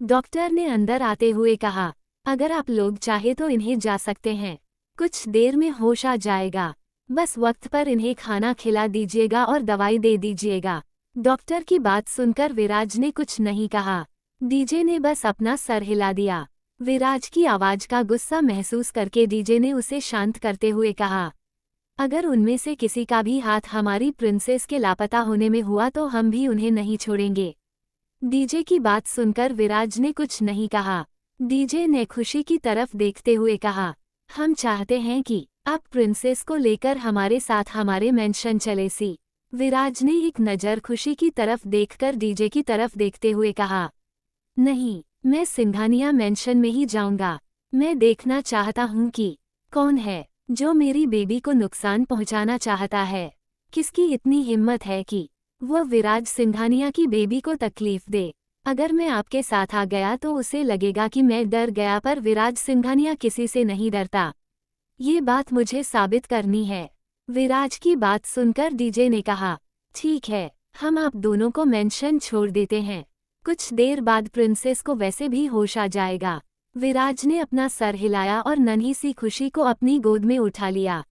डॉक्टर ने अंदर आते हुए कहा, अगर आप लोग चाहे तो इन्हें जा सकते हैं, कुछ देर में होश आ जाएगा, बस वक्त पर इन्हें खाना खिला दीजिएगा और दवाई दे दीजिएगा। डॉक्टर की बात सुनकर विराज ने कुछ नहीं कहा। डीजे ने बस अपना सर हिला दिया। विराज की आवाज का गुस्सा महसूस करके डीजे ने उसे शांत करते हुए कहा, अगर उनमें से किसी का भी हाथ हमारी प्रिंसेस के लापता होने में हुआ तो हम भी उन्हें नहीं छोड़ेंगे। डीजे की बात सुनकर विराज ने कुछ नहीं कहा। डीजे ने खुशी की तरफ देखते हुए कहा, हम चाहते हैं कि आप प्रिंसेस को लेकर हमारे साथ हमारे मेंशन चले सी। विराज ने एक नज़र खुशी की तरफ देखकर डीजे की तरफ देखते हुए कहा, नहीं, मैं सिंघानिया मेंशन में ही जाऊंगा। मैं देखना चाहता हूं कि कौन है जो मेरी बेबी को नुकसान पहुंचाना चाहता है। किसकी इतनी हिम्मत है कि वह विराज सिंघानिया की बेबी को तकलीफ दे। अगर मैं आपके साथ आ गया तो उसे लगेगा कि मैं डर गया, पर विराज सिंघानिया किसी से नहीं डरता। ये बात मुझे साबित करनी है। विराज की बात सुनकर डीजे ने कहा, ठीक है, हम आप दोनों को मेंशन छोड़ देते हैं। कुछ देर बाद प्रिंसेस को वैसे भी होश आ जाएगा। विराज ने अपना सर हिलाया और नन्ही सी खुशी को अपनी गोद में उठा लिया।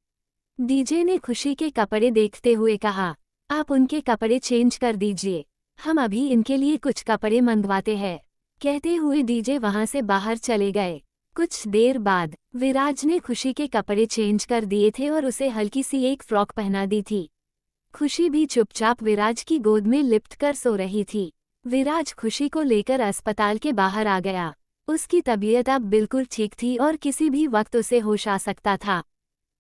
डीजे ने खुशी के कपड़े देखते हुए कहा, आप उनके कपड़े चेंज कर दीजिए, हम अभी इनके लिए कुछ कपड़े मंगवाते हैं। कहते हुए डीजे वहां से बाहर चले गए। कुछ देर बाद विराज ने खुशी के कपड़े चेंज कर दिए थे और उसे हल्की सी एक फ्रॉक पहना दी थी। खुशी भी चुपचाप विराज की गोद में लिपट कर सो रही थी। विराज खुशी को लेकर अस्पताल के बाहर आ गया। उसकी तबीयत अब बिल्कुल ठीक थी और किसी भी वक्त उसे होश आ सकता था।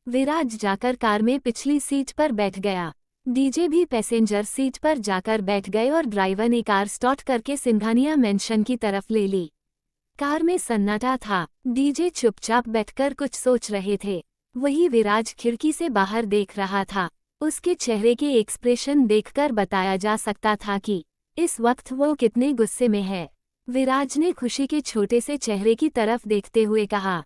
विराज जाकर कार में पिछली सीट पर बैठ गया। डीजे भी पैसेंजर सीट पर जाकर बैठ गए और ड्राइवर ने कार स्टार्ट करके सिंघानिया मेंशन की तरफ ले ली। कार में सन्नाटा था। डीजे चुपचाप बैठकर कुछ सोच रहे थे। वही विराज खिड़की से बाहर देख रहा था। उसके चेहरे के एक्सप्रेशन देखकर बताया जा सकता था कि इस वक्त वो कितने गुस्से में है। विराज ने खुशी के छोटे से चेहरे की तरफ देखते हुए कहा,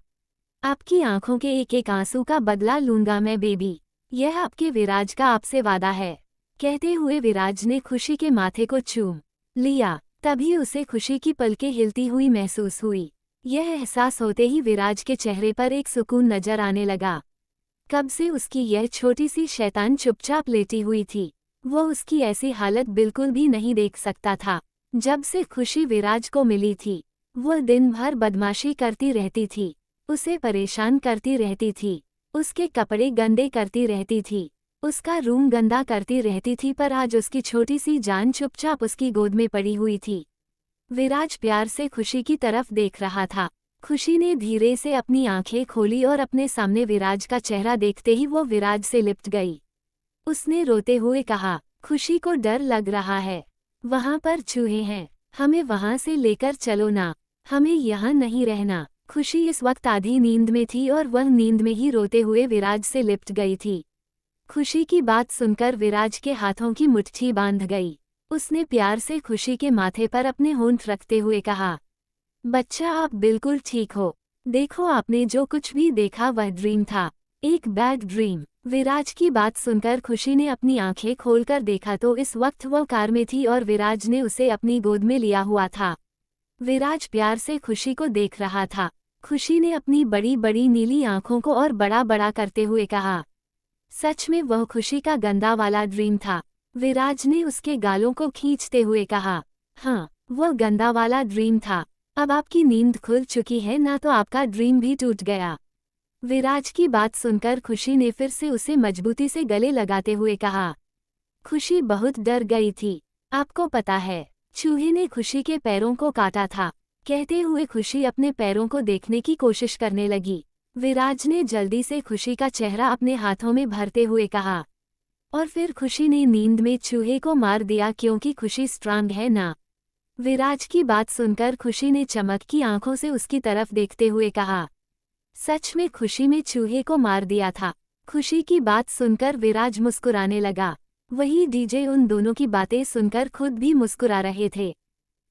आपकी आंखों के एक एक आंसू का बदला लूंगा मैं बेबी, यह आपके विराज का आपसे वादा है। कहते हुए विराज ने खुशी के माथे को चूम लिया। तभी उसे खुशी की पलकें हिलती हुई महसूस हुई। यह एहसास होते ही विराज के चेहरे पर एक सुकून नजर आने लगा। कब से उसकी यह छोटी सी शैतान चुपचाप लेटी हुई थी। वो उसकी ऐसी हालत बिल्कुल भी नहीं देख सकता था। जब से खुशी विराज को मिली थी, वह दिन भर बदमाशी करती रहती थी, उसे परेशान करती रहती थी, उसके कपड़े गंदे करती रहती थी, उसका रूम गंदा करती रहती थी, पर आज उसकी छोटी सी जान चुपचाप उसकी गोद में पड़ी हुई थी। विराज प्यार से खुशी की तरफ देख रहा था। खुशी ने धीरे से अपनी आंखें खोली और अपने सामने विराज का चेहरा देखते ही वो विराज से लिपट गई। उसने रोते हुए कहा, खुशी को डर लग रहा है, वहां पर चूहे हैं, हमें वहां से लेकर चलो ना, हमें यहाँ नहीं रहना। खुशी इस वक्त आधी नींद में थी और वह नींद में ही रोते हुए विराज से लिपट गई थी। खुशी की बात सुनकर विराज के हाथों की मुट्ठी बांध गई। उसने प्यार से खुशी के माथे पर अपने होंठ रखते हुए कहा, बच्चा आप बिल्कुल ठीक हो। देखो आपने जो कुछ भी देखा वह ड्रीम था, एक बैड ड्रीम। विराज की बात सुनकर खुशी ने अपनी आंखें खोलकर देखा तो इस वक्त वह कार में थी और विराज ने उसे अपनी गोद में लिया हुआ था। विराज प्यार से खुशी को देख रहा था। खुशी ने अपनी बड़ी बड़ी नीली आंखों को और बड़ा बड़ा करते हुए कहा, सच में वह खुशी का गंदा वाला ड्रीम था। विराज ने उसके गालों को खींचते हुए कहा, हाँ, वह गंदा वाला ड्रीम था। अब आपकी नींद खुल चुकी है ना, तो आपका ड्रीम भी टूट गया। विराज की बात सुनकर खुशी ने फिर से उसे मजबूती से गले लगाते हुए कहा। खुशी बहुत डर गई थी। आपको पता है, चूहे ने खुशी के पैरों को काटा था। कहते हुए खुशी अपने पैरों को देखने की कोशिश करने लगी। विराज ने जल्दी से खुशी का चेहरा अपने हाथों में भरते हुए कहा। और फिर खुशी ने नींद में चूहे को मार दिया क्योंकि खुशी स्ट्रांग है ना। विराज की बात सुनकर खुशी ने चमकती आंखों से उसकी तरफ देखते हुए कहा। सच में खुशी में चूहे को मार दिया था। खुशी की बात सुनकर विराज मुस्कुराने लगा। वही डीजे उन दोनों की बातें सुनकर खुद भी मुस्कुरा रहे थे।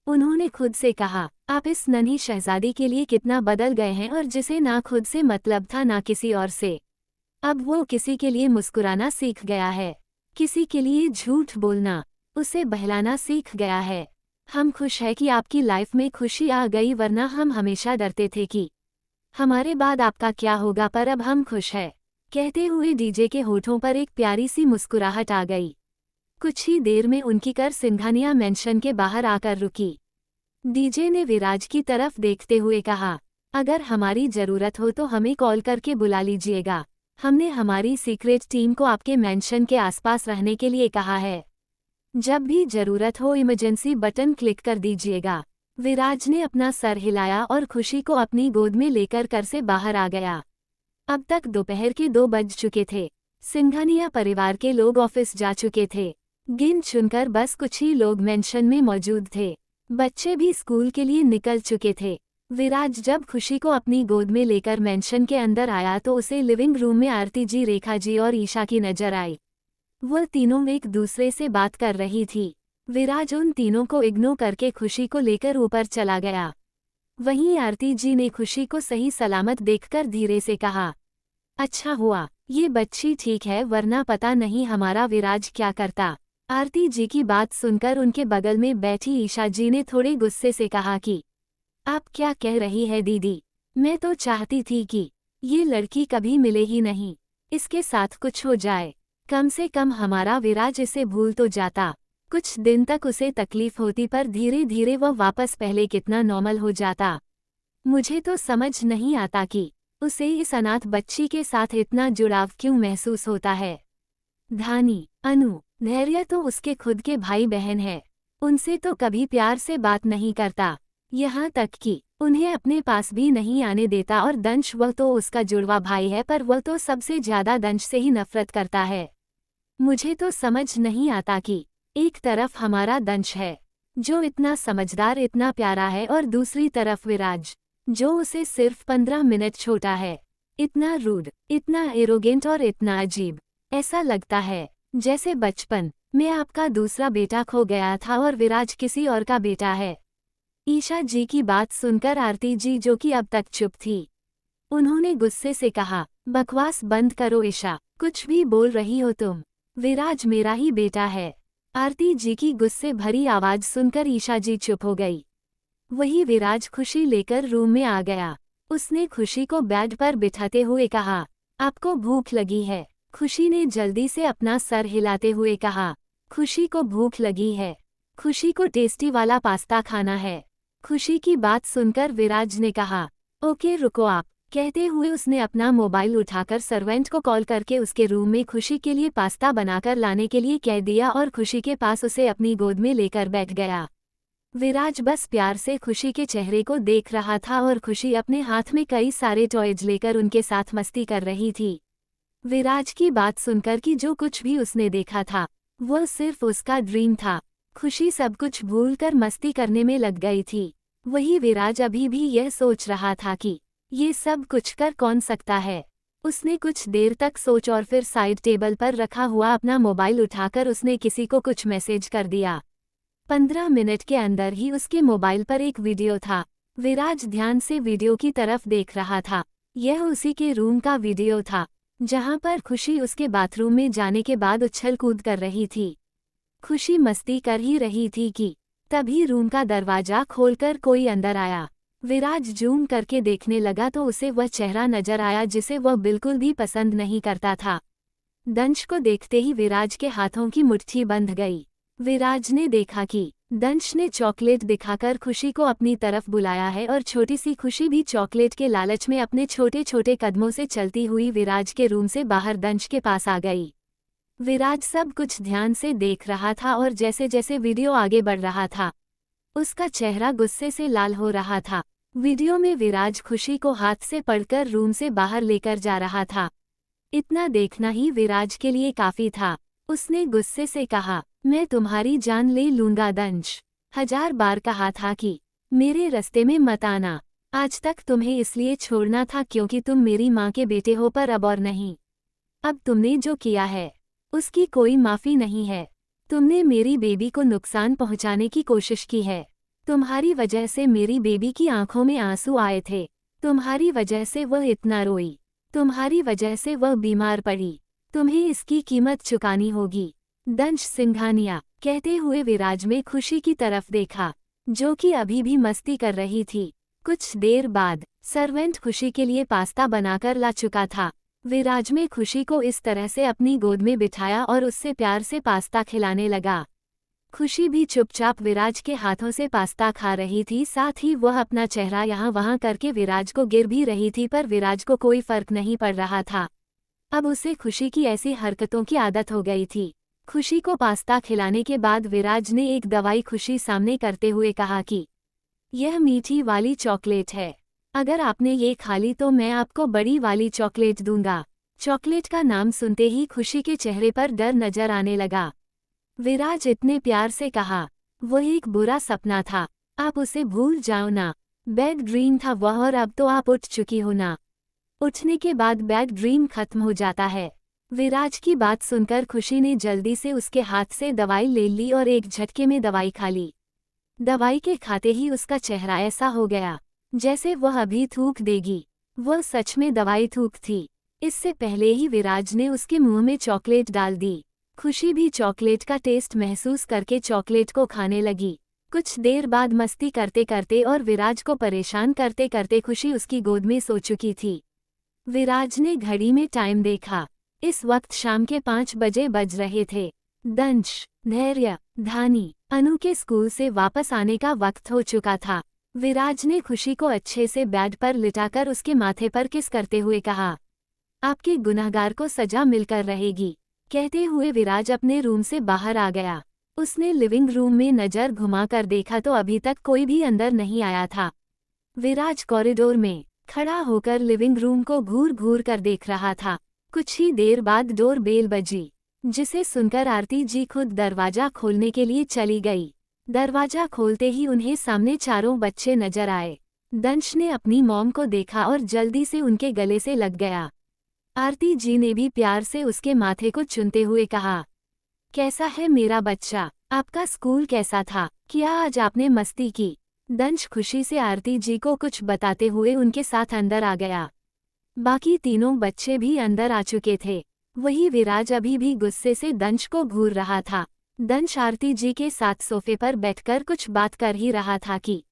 उन्होंने खुद से कहा, आप इस नन्ही शहजादी के लिए कितना बदल गए हैं, और जिसे ना खुद से मतलब था ना किसी और से, अब वो किसी के लिए मुस्कुराना सीख गया है, किसी के लिए झूठ बोलना, उसे बहलाना सीख गया है। हम खुश हैं कि आपकी लाइफ में खुशी आ गई, वरना हम हमेशा डरते थे कि हमारे बाद आपका क्या होगा, पर अब हम खुश हैं। कहते हुए डीजे के होठों पर एक प्यारी सी मुस्कुराहट आ गई। कुछ ही देर में उनकी कार सिंघानिया मेंशन के बाहर आकर रुकी। डीजे ने विराज की तरफ देखते हुए कहा, अगर हमारी जरूरत हो तो हमें कॉल करके बुला लीजिएगा। हमने हमारी सीक्रेट टीम को आपके मेंशन के आसपास रहने के लिए कहा है। जब भी जरूरत हो इमरजेंसी बटन क्लिक कर दीजिएगा। विराज ने अपना सर हिलाया और खुशी को अपनी गोद में लेकर घर से बाहर आ गया। अब तक दोपहर के 2 बज चुके थे। सिंघानिया परिवार के लोग ऑफिस जा चुके थे। गिन चुनकर बस कुछ ही लोग मेंशन में मौजूद थे। बच्चे भी स्कूल के लिए निकल चुके थे। विराज जब खुशी को अपनी गोद में लेकर मेंशन के अंदर आया तो उसे लिविंग रूम में आरती जी, रेखा जी और ईशा की नजर आई। वह तीनों एक दूसरे से बात कर रही थी। विराज उन तीनों को इग्नोर करके खुशी को लेकर ऊपर चला गया। वहीं आरती जी ने खुशी को सही सलामत देखकर धीरे से कहा, अच्छा हुआ ये बच्ची ठीक है, वरना पता नहीं हमारा विराज क्या करता। आरती जी की बात सुनकर उनके बगल में बैठी ईशा जी ने थोड़े गुस्से से कहा कि आप क्या कह रही है दीदी, मैं तो चाहती थी कि ये लड़की कभी मिले ही नहीं, इसके साथ कुछ हो जाए, कम से कम हमारा विराज इसे भूल तो जाता। कुछ दिन तक उसे तकलीफ होती, पर धीरे धीरे वह वापस पहले कितना नॉर्मल हो जाता। मुझे तो समझ नहीं आता कि उसे इस अनाथ बच्ची के साथ इतना जुड़ाव क्यों महसूस होता है। धानी, अनु, धैर्य तो उसके खुद के भाई बहन हैं, उनसे तो कभी प्यार से बात नहीं करता, यहाँ तक कि उन्हें अपने पास भी नहीं आने देता। और दंश, वह तो उसका जुड़वा भाई है, पर वह तो सबसे ज्यादा दंश से ही नफरत करता है। मुझे तो समझ नहीं आता कि एक तरफ हमारा दंश है जो इतना समझदार, इतना प्यारा है, और दूसरी तरफ विराज जो उसे सिर्फ 15 मिनट छोटा है, इतना रूड, इतना एरोगेंट और इतना अजीब। ऐसा लगता है जैसे बचपन में आपका दूसरा बेटा खो गया था और विराज किसी और का बेटा है। ईशा जी की बात सुनकर आरती जी, जो कि अब तक चुप थी, उन्होंने गुस्से से कहा, बकवास बंद करो ईशा, कुछ भी बोल रही हो तुम, विराज मेरा ही बेटा है। आरती जी की गुस्से भरी आवाज सुनकर ईशा जी चुप हो गई। वही विराज खुशी लेकर रूम में आ गया। उसने खुशी को बेड पर बिठाते हुए कहा, आपको भूख लगी है? खुशी ने जल्दी से अपना सर हिलाते हुए कहा, खुशी को भूख लगी है, खुशी को टेस्टी वाला पास्ता खाना है। खुशी की बात सुनकर विराज ने कहा, ओके रुको आप। कहते हुए उसने अपना मोबाइल उठाकर सर्वेंट को कॉल करके उसके रूम में खुशी के लिए पास्ता बनाकर लाने के लिए कह दिया और खुशी के पास उसे अपनी गोद में लेकर बैठ गया। विराज बस प्यार से खुशी के चेहरे को देख रहा था और खुशी अपने हाथ में कई सारे टॉयज लेकर उनके साथ मस्ती कर रही थी। विराज की बात सुनकर कि जो कुछ भी उसने देखा था वह सिर्फ उसका ड्रीम था, खुशी सब कुछ भूलकर मस्ती करने में लग गई थी। वही विराज अभी भी यह सोच रहा था कि ये सब कुछ कर कौन सकता है। उसने कुछ देर तक सोच और फिर साइड टेबल पर रखा हुआ अपना मोबाइल उठाकर उसने किसी को कुछ मैसेज कर दिया। 15 मिनट के अंदर ही उसके मोबाइल पर एक वीडियो था। विराज ध्यान से वीडियो की तरफ देख रहा था। यह उसी के रूम का वीडियो था जहां पर खुशी उसके बाथरूम में जाने के बाद उछल कूद कर रही थी। खुशी मस्ती कर ही रही थी कि तभी रूम का दरवाजा खोलकर कोई अंदर आया। विराज जूम करके देखने लगा तो उसे वह चेहरा नजर आया जिसे वह बिल्कुल भी पसंद नहीं करता था। दंश को देखते ही विराज के हाथों की मुट्ठी बंध गई। विराज ने देखा कि दंश ने चॉकलेट दिखाकर खुशी को अपनी तरफ बुलाया है और छोटी सी खुशी भी चॉकलेट के लालच में अपने छोटे छोटे कदमों से चलती हुई विराज के रूम से बाहर दंश के पास आ गई। विराज सब कुछ ध्यान से देख रहा था और जैसे जैसे वीडियो आगे बढ़ रहा था उसका चेहरा गुस्से से लाल हो रहा था। वीडियो में विराज खुशी को हाथ से पकड़कर रूम से बाहर लेकर जा रहा था। इतना देखना ही विराज के लिए काफी था। उसने गुस्से से कहा, मैं तुम्हारी जान ले लूंगा दंश। 1000 बार कहा था कि मेरे रास्ते में मत आना। आज तक तुम्हें इसलिए छोड़ना था क्योंकि तुम मेरी माँ के बेटे हो, पर अब और नहीं। अब तुमने जो किया है उसकी कोई माफी नहीं है। तुमने मेरी बेबी को नुकसान पहुंचाने की कोशिश की है। तुम्हारी वजह से मेरी बेबी की आंखों में आंसू आए थे। तुम्हारी वजह से वह इतना रोई। तुम्हारी वजह से वह बीमार पड़ी। तुम्हें इसकी कीमत चुकानी होगी। दंश सिंघानिया, कहते हुए विराज में खुशी की तरफ देखा, जो कि अभी भी मस्ती कर रही थी। कुछ देर बाद सर्वेंट खुशी के लिए पास्ता बनाकर ला चुका था। विराज में खुशी को इस तरह से अपनी गोद में बिठाया और उससे प्यार से पास्ता खिलाने लगा। खुशी भी चुपचाप विराज के हाथों से पास्ता खा रही थी। साथ ही वह अपना चेहरा यहाँ वहाँ करके विराज को गिर भी रही थी, पर विराज को कोई फर्क नहीं पड़ रहा था। अब उसे खुशी की ऐसी हरकतों की आदत हो गई थी। खुशी को पास्ता खिलाने के बाद विराज ने एक दवाई खुशी सामने करते हुए कहा कि यह मीठी वाली चॉकलेट है। अगर आपने ये खा ली तो मैं आपको बड़ी वाली चॉकलेट दूंगा। चॉकलेट का नाम सुनते ही खुशी के चेहरे पर डर नजर आने लगा। विराज इतने प्यार से कहा, वह एक बुरा सपना था, आप उसे भूल जाओ ना। बैड ड्रीम था वह, और अब तो आप उठ चुकी हो ना। उठने के बाद बैड ड्रीम खत्म हो जाता है। विराज की बात सुनकर खुशी ने जल्दी से उसके हाथ से दवाई ले ली और एक झटके में दवाई खा ली। दवाई के खाते ही उसका चेहरा ऐसा हो गया जैसे वह अभी थूक देगी। वह सच में दवाई थूक थी। इससे पहले ही विराज ने उसके मुंह में चॉकलेट डाल दी। खुशी भी चॉकलेट का टेस्ट महसूस करके चॉकलेट को खाने लगी। कुछ देर बाद मस्ती करते करते और विराज को परेशान करते करते खुशी उसकी गोद में सो चुकी थी। विराज ने घड़ी में टाइम देखा। इस वक्त शाम के 5 बजे बज रहे थे। दंश, धैर्य, धानी, अनु के स्कूल से वापस आने का वक्त हो चुका था। विराज ने खुशी को अच्छे से बेड पर लिटाकर उसके माथे पर किस करते हुए कहा, आपके गुनहगार को सजा मिलकर रहेगी। कहते हुए विराज अपने रूम से बाहर आ गया। उसने लिविंग रूम में नजर घुमाकर देखा तो अभी तक कोई भी अंदर नहीं आया था। विराज कॉरिडोर में खड़ा होकर लिविंग रूम को घूर घूर कर देख रहा था। कुछ ही देर बाद डोर बेल बजी, जिसे सुनकर आरती जी खुद दरवाजा खोलने के लिए चली गई। दरवाजा खोलते ही उन्हें सामने 4 बच्चे नजर आए। दंश ने अपनी मॉम को देखा और जल्दी से उनके गले से लग गया। आरती जी ने भी प्यार से उसके माथे को चुनते हुए कहा, कैसा है मेरा बच्चा? आपका स्कूल कैसा था? क्या आज आपने मस्ती की? दंश खुशी से आरती जी को कुछ बताते हुए उनके साथ अंदर आ गया। बाकी तीनों बच्चे भी अंदर आ चुके थे। वही विराज अभी भी गुस्से से दंश को घूर रहा था। दंश आरती जी के साथ सोफे पर बैठकर कुछ बात कर ही रहा था कि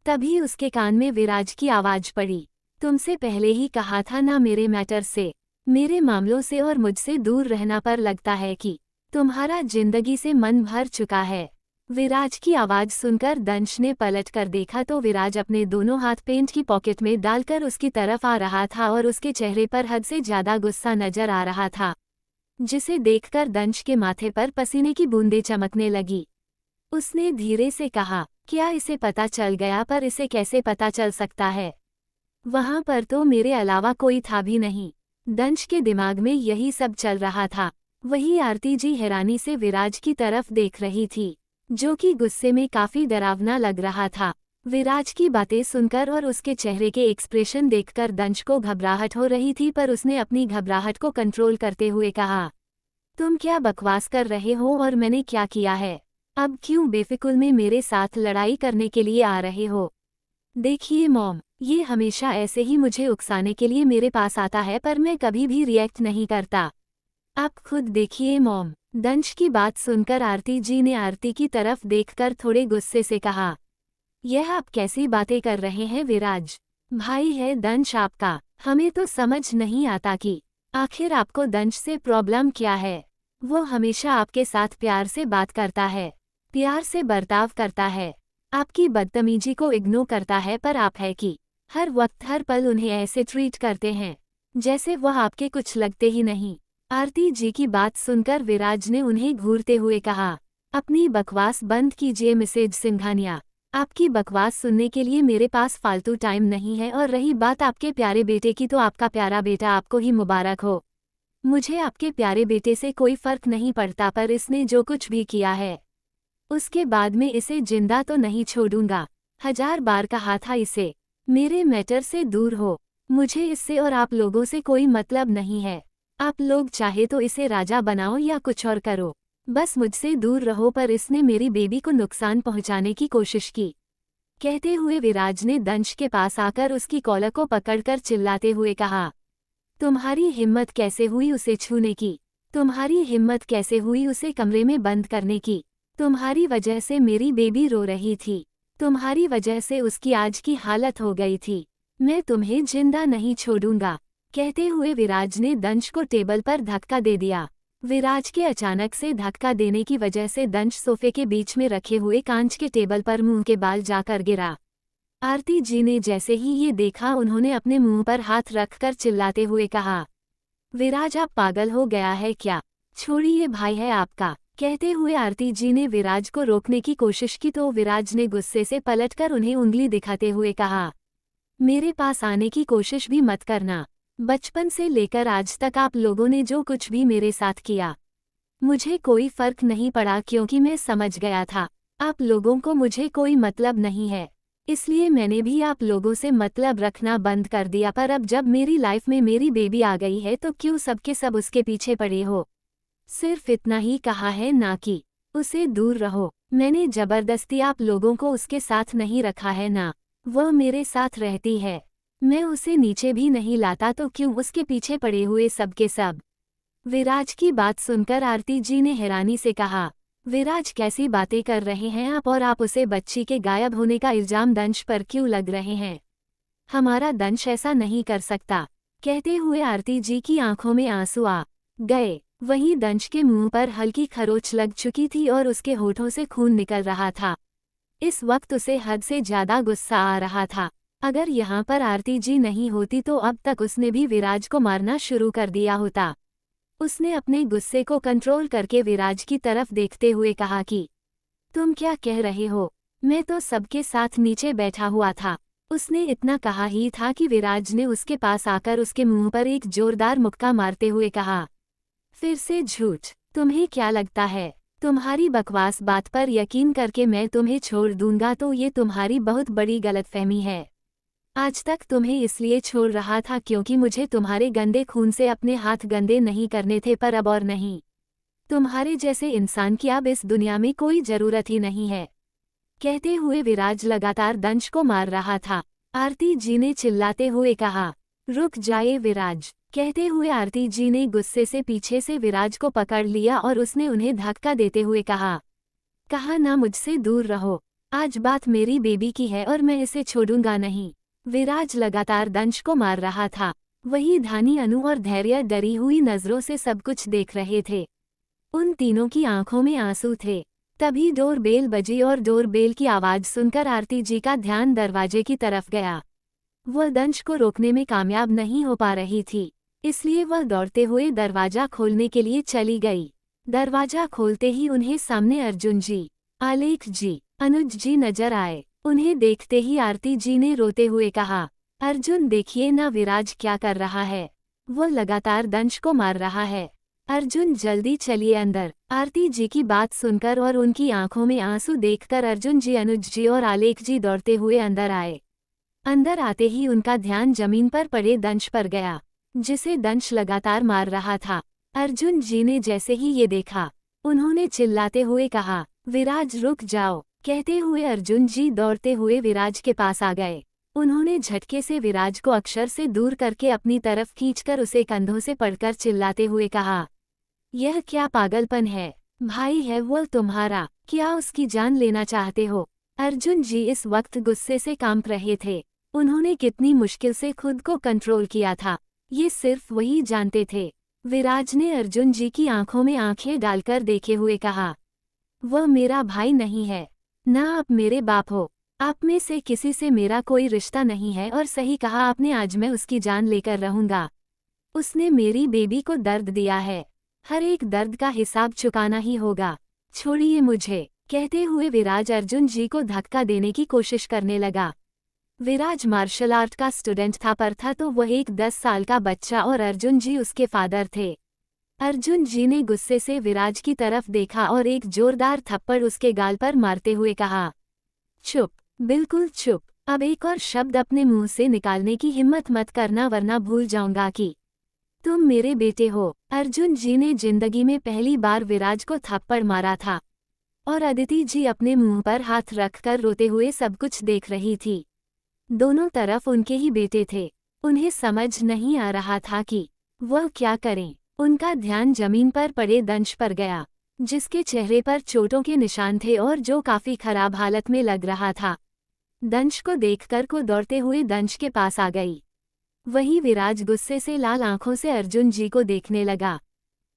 तभी उसके कान में विराज की आवाज पड़ी, तुमसे पहले ही कहा था ना मेरे मैटर से, मेरे मामलों से और मुझसे दूर रहना, पर लगता है कि तुम्हारा जिंदगी से मन भर चुका है। विराज की आवाज सुनकर दंश ने पलट कर देखा तो विराज अपने दोनों हाथ पेंट की पॉकेट में डालकर उसकी तरफ आ रहा था और उसके चेहरे पर हद से ज्यादा गुस्सा नजर आ रहा था, जिसे देखकर दंश के माथे पर पसीने की बूंदें चमकने लगी। उसने धीरे से कहा, क्या इसे पता चल गया? पर इसे कैसे पता चल सकता है? वहां पर तो मेरे अलावा कोई था भी नहीं। दंश के दिमाग में यही सब चल रहा था। वही आरती जी हैरानी से विराज की तरफ देख रही थी, जो कि गुस्से में काफी डरावना लग रहा था। विराज की बातें सुनकर और उसके चेहरे के एक्सप्रेशन देखकर दंश को घबराहट हो रही थी, पर उसने अपनी घबराहट को कंट्रोल करते हुए कहा, तुम क्या बकवास कर रहे हो और मैंने क्या किया है? अब क्यों बेफिकुल में मेरे साथ लड़ाई करने के लिए आ रहे हो? देखिए मॉम, ये हमेशा ऐसे ही मुझे उकसाने के लिए मेरे पास आता है, पर मैं कभी भी रिएक्ट नहीं करता। आप खुद देखिए मॉम। दंश की बात सुनकर आरती जी ने आरती की तरफ देखकर थोड़े गुस्से से कहा, यह आप कैसी बातें कर रहे हैं विराज? भाई है दंश आपका, हमें तो समझ नहीं आता कि आखिर आपको दंश से प्रॉब्लम क्या है। वो हमेशा आपके साथ प्यार से बात करता है, प्यार से बर्ताव करता है, आपकी बदतमीजी को इग्नोर करता है, पर आप है कि हर वक्त हर पल उन्हें ऐसे ट्रीट करते हैं जैसे वह आपके कुछ लगते ही नहीं। आरती जी की बात सुनकर विराज ने उन्हें घूरते हुए कहा, अपनी बकवास बंद कीजिए मिसेज सिंघानिया। आपकी बकवास सुनने के लिए मेरे पास फालतू टाइम नहीं है, और रही बात आपके प्यारे बेटे की, तो आपका प्यारा बेटा आपको ही मुबारक हो। मुझे आपके प्यारे बेटे से कोई फर्क नहीं पड़ता, पर इसने जो कुछ भी किया है उसके बाद में इसे जिंदा तो नहीं छोड़ूंगा। 1000 बार कहा था इसे, मेरे मैटर से दूर हो। मुझे इससे और आप लोगों से कोई मतलब नहीं है। आप लोग चाहे तो इसे राजा बनाओ या कुछ और करो, बस मुझसे दूर रहो। पर इसने मेरी बेबी को नुकसान पहुंचाने की कोशिश की। कहते हुए विराज ने दंश के पास आकर उसकी कॉलर को पकड़कर चिल्लाते हुए कहा, तुम्हारी हिम्मत कैसे हुई उसे छूने की? तुम्हारी हिम्मत कैसे हुई उसे कमरे में बंद करने की? तुम्हारी वजह से मेरी बेबी रो रही थी। तुम्हारी वजह से उसकी आज की हालत हो गई थी। मैं तुम्हें जिंदा नहीं छोड़ूंगा। कहते हुए विराज ने दंश को टेबल पर धक्का दे दिया। विराज के अचानक से धक्का देने की वजह से दंश सोफे के बीच में रखे हुए कांच के टेबल पर मुंह के बाल जाकर गिरा। आरती जी ने जैसे ही ये देखा, उन्होंने अपने मुंह पर हाथ रखकर चिल्लाते हुए कहा, विराज आप पागल हो गया है क्या? छोड़िए, भाई है आपका। कहते हुए आरती जी ने विराज को रोकने की कोशिश की, तो विराज ने गुस्से से पलटकर उन्हें उंगली दिखाते हुए कहा, मेरे पास आने की कोशिश भी मत करना। बचपन से लेकर आज तक आप लोगों ने जो कुछ भी मेरे साथ किया, मुझे कोई फर्क नहीं पड़ा, क्योंकि मैं समझ गया था आप लोगों को मुझे कोई मतलब नहीं है। इसलिए मैंने भी आप लोगों से मतलब रखना बंद कर दिया। पर अब जब मेरी लाइफ में मेरी बेबी आ गई है, तो क्यों सबके सब उसके पीछे पड़े हो? सिर्फ इतना ही कहा है, ना कि उसे दूर रहो। मैंने जबरदस्ती आप लोगों को उसके साथ नहीं रखा है ना, वह मेरे साथ रहती है। मैं उसे नीचे भी नहीं लाता, तो क्यों उसके पीछे पड़े हुए सबके सब? विराज की बात सुनकर आरती जी ने हैरानी से कहा, विराज कैसी बातें कर रहे हैं आप? और आप उसे बच्ची के गायब होने का इल्जाम दंश पर क्यों लग रहे हैं? हमारा दंश ऐसा नहीं कर सकता। कहते हुए आरती जी की आंखों में आंसू आ गए। वहीं दंश के मुंह पर हल्की खरोच लग चुकी थी और उसके होठों से खून निकल रहा था। इस वक्त उसे हद से ज्यादा गुस्सा आ रहा था। अगर यहाँ पर आरती जी नहीं होती तो अब तक उसने भी विराज को मारना शुरू कर दिया होता। उसने अपने गुस्से को कंट्रोल करके विराज की तरफ देखते हुए कहा कि तुम क्या कह रहे हो? मैं तो सबके साथ नीचे बैठा हुआ था। उसने इतना कहा ही था कि विराज ने उसके पास आकर उसके मुंह पर एक जोरदार मुक्का मारते हुए कहा, फिर से झूठ। तुम्हें क्या लगता है तुम्हारी बकवास बात पर यकीन करके मैं तुम्हें छोड़ दूंगा? तो ये तुम्हारी बहुत बड़ी गलतफहमी है। आज तक तुम्हें इसलिए छोड़ रहा था क्योंकि मुझे तुम्हारे गंदे खून से अपने हाथ गंदे नहीं करने थे, पर अब और नहीं। तुम्हारे जैसे इंसान की अब इस दुनिया में कोई जरूरत ही नहीं है। कहते हुए विराज लगातार दंश को मार रहा था। आरती जी ने चिल्लाते हुए कहा, रुक जाइए विराज। कहते हुए आरती जी ने गुस्से से पीछे से विराज को पकड़ लिया और उसने उन्हें धक्का देते हुए कहा ना, मुझसे दूर रहो। आज बात मेरी बेबी की है और मैं इसे छोड़ूंगा नहीं। विराज लगातार दंश को मार रहा था। वही धानी, अनु और धैर्य डरी हुई नजरों से सब कुछ देख रहे थे। उन तीनों की आंखों में आंसू थे। तभी डोरबेल बजी और डोरबेल की आवाज सुनकर आरती जी का ध्यान दरवाजे की तरफ गया। वह दंश को रोकने में कामयाब नहीं हो पा रही थी, इसलिए वह दौड़ते हुए दरवाजा खोलने के लिए चली गई। दरवाजा खोलते ही उन्हें सामने अर्जुन जी, आलेख जी, अनुज जी नजर आए। उन्हें देखते ही आरती जी ने रोते हुए कहा, अर्जुन देखिए ना विराज क्या कर रहा है। वह लगातार दंश को मार रहा है। अर्जुन जल्दी चलिए अंदर। आरती जी की बात सुनकर और उनकी आंखों में आंसू देखकर अर्जुन जी, अनुज जी और आलेख जी दौड़ते हुए अंदर आए। अंदर आते ही उनका ध्यान जमीन पर पड़े दंश पर गया, जिसे दंश लगातार मार रहा था। अर्जुन जी ने जैसे ही ये देखा, उन्होंने चिल्लाते हुए कहा, विराज रुक जाओ। कहते हुए अर्जुन जी दौड़ते हुए विराज के पास आ गए। उन्होंने झटके से विराज को अक्षर से दूर करके अपनी तरफ खींचकर उसे कंधों से पकड़कर चिल्लाते हुए कहा, यह क्या पागलपन है? भाई है वो तुम्हारा, क्या उसकी जान लेना चाहते हो? अर्जुन जी इस वक्त गुस्से से कांप रहे थे। उन्होंने कितनी मुश्किल से खुद को कंट्रोल किया था, ये सिर्फ वही जानते थे। विराज ने अर्जुन जी की आंखों में आंखें डालकर देखे हुए कहा, वह मेरा भाई नहीं है, ना आप मेरे बाप हो। आप में से किसी से मेरा कोई रिश्ता नहीं है, और सही कहा आपने, आज मैं उसकी जान लेकर रहूंगा। उसने मेरी बेबी को दर्द दिया है, हर एक दर्द का हिसाब चुकाना ही होगा। छोड़िए मुझे। कहते हुए विराज अर्जुन जी को धक्का देने की कोशिश करने लगा। विराज मार्शल आर्ट का स्टूडेंट था, पर था तो वह एक 10 साल का बच्चा और अर्जुन जी उसके फादर थे। अर्जुन जी ने गुस्से से विराज की तरफ देखा और एक जोरदार थप्पड़ उसके गाल पर मारते हुए कहा, चुप, बिल्कुल चुप, अब एक और शब्द अपने मुंह से निकालने की हिम्मत मत करना वरना भूल जाऊंगा कि तुम मेरे बेटे हो। अर्जुन जी ने जिंदगी में पहली बार विराज को थप्पड़ मारा था और अदिति जी अपने मुंह पर हाथ रखकर रोते हुए सब कुछ देख रही थी। दोनों तरफ उनके ही बेटे थे। उन्हें समझ नहीं आ रहा था कि वह क्या करें। उनका ध्यान जमीन पर पड़े दंश पर गया, जिसके चेहरे पर चोटों के निशान थे और जो काफी खराब हालत में लग रहा था। दंश को देखकर को दौड़ते हुए दंश के पास आ गई। वहीं विराज गुस्से से लाल आंखों से अर्जुन जी को देखने लगा।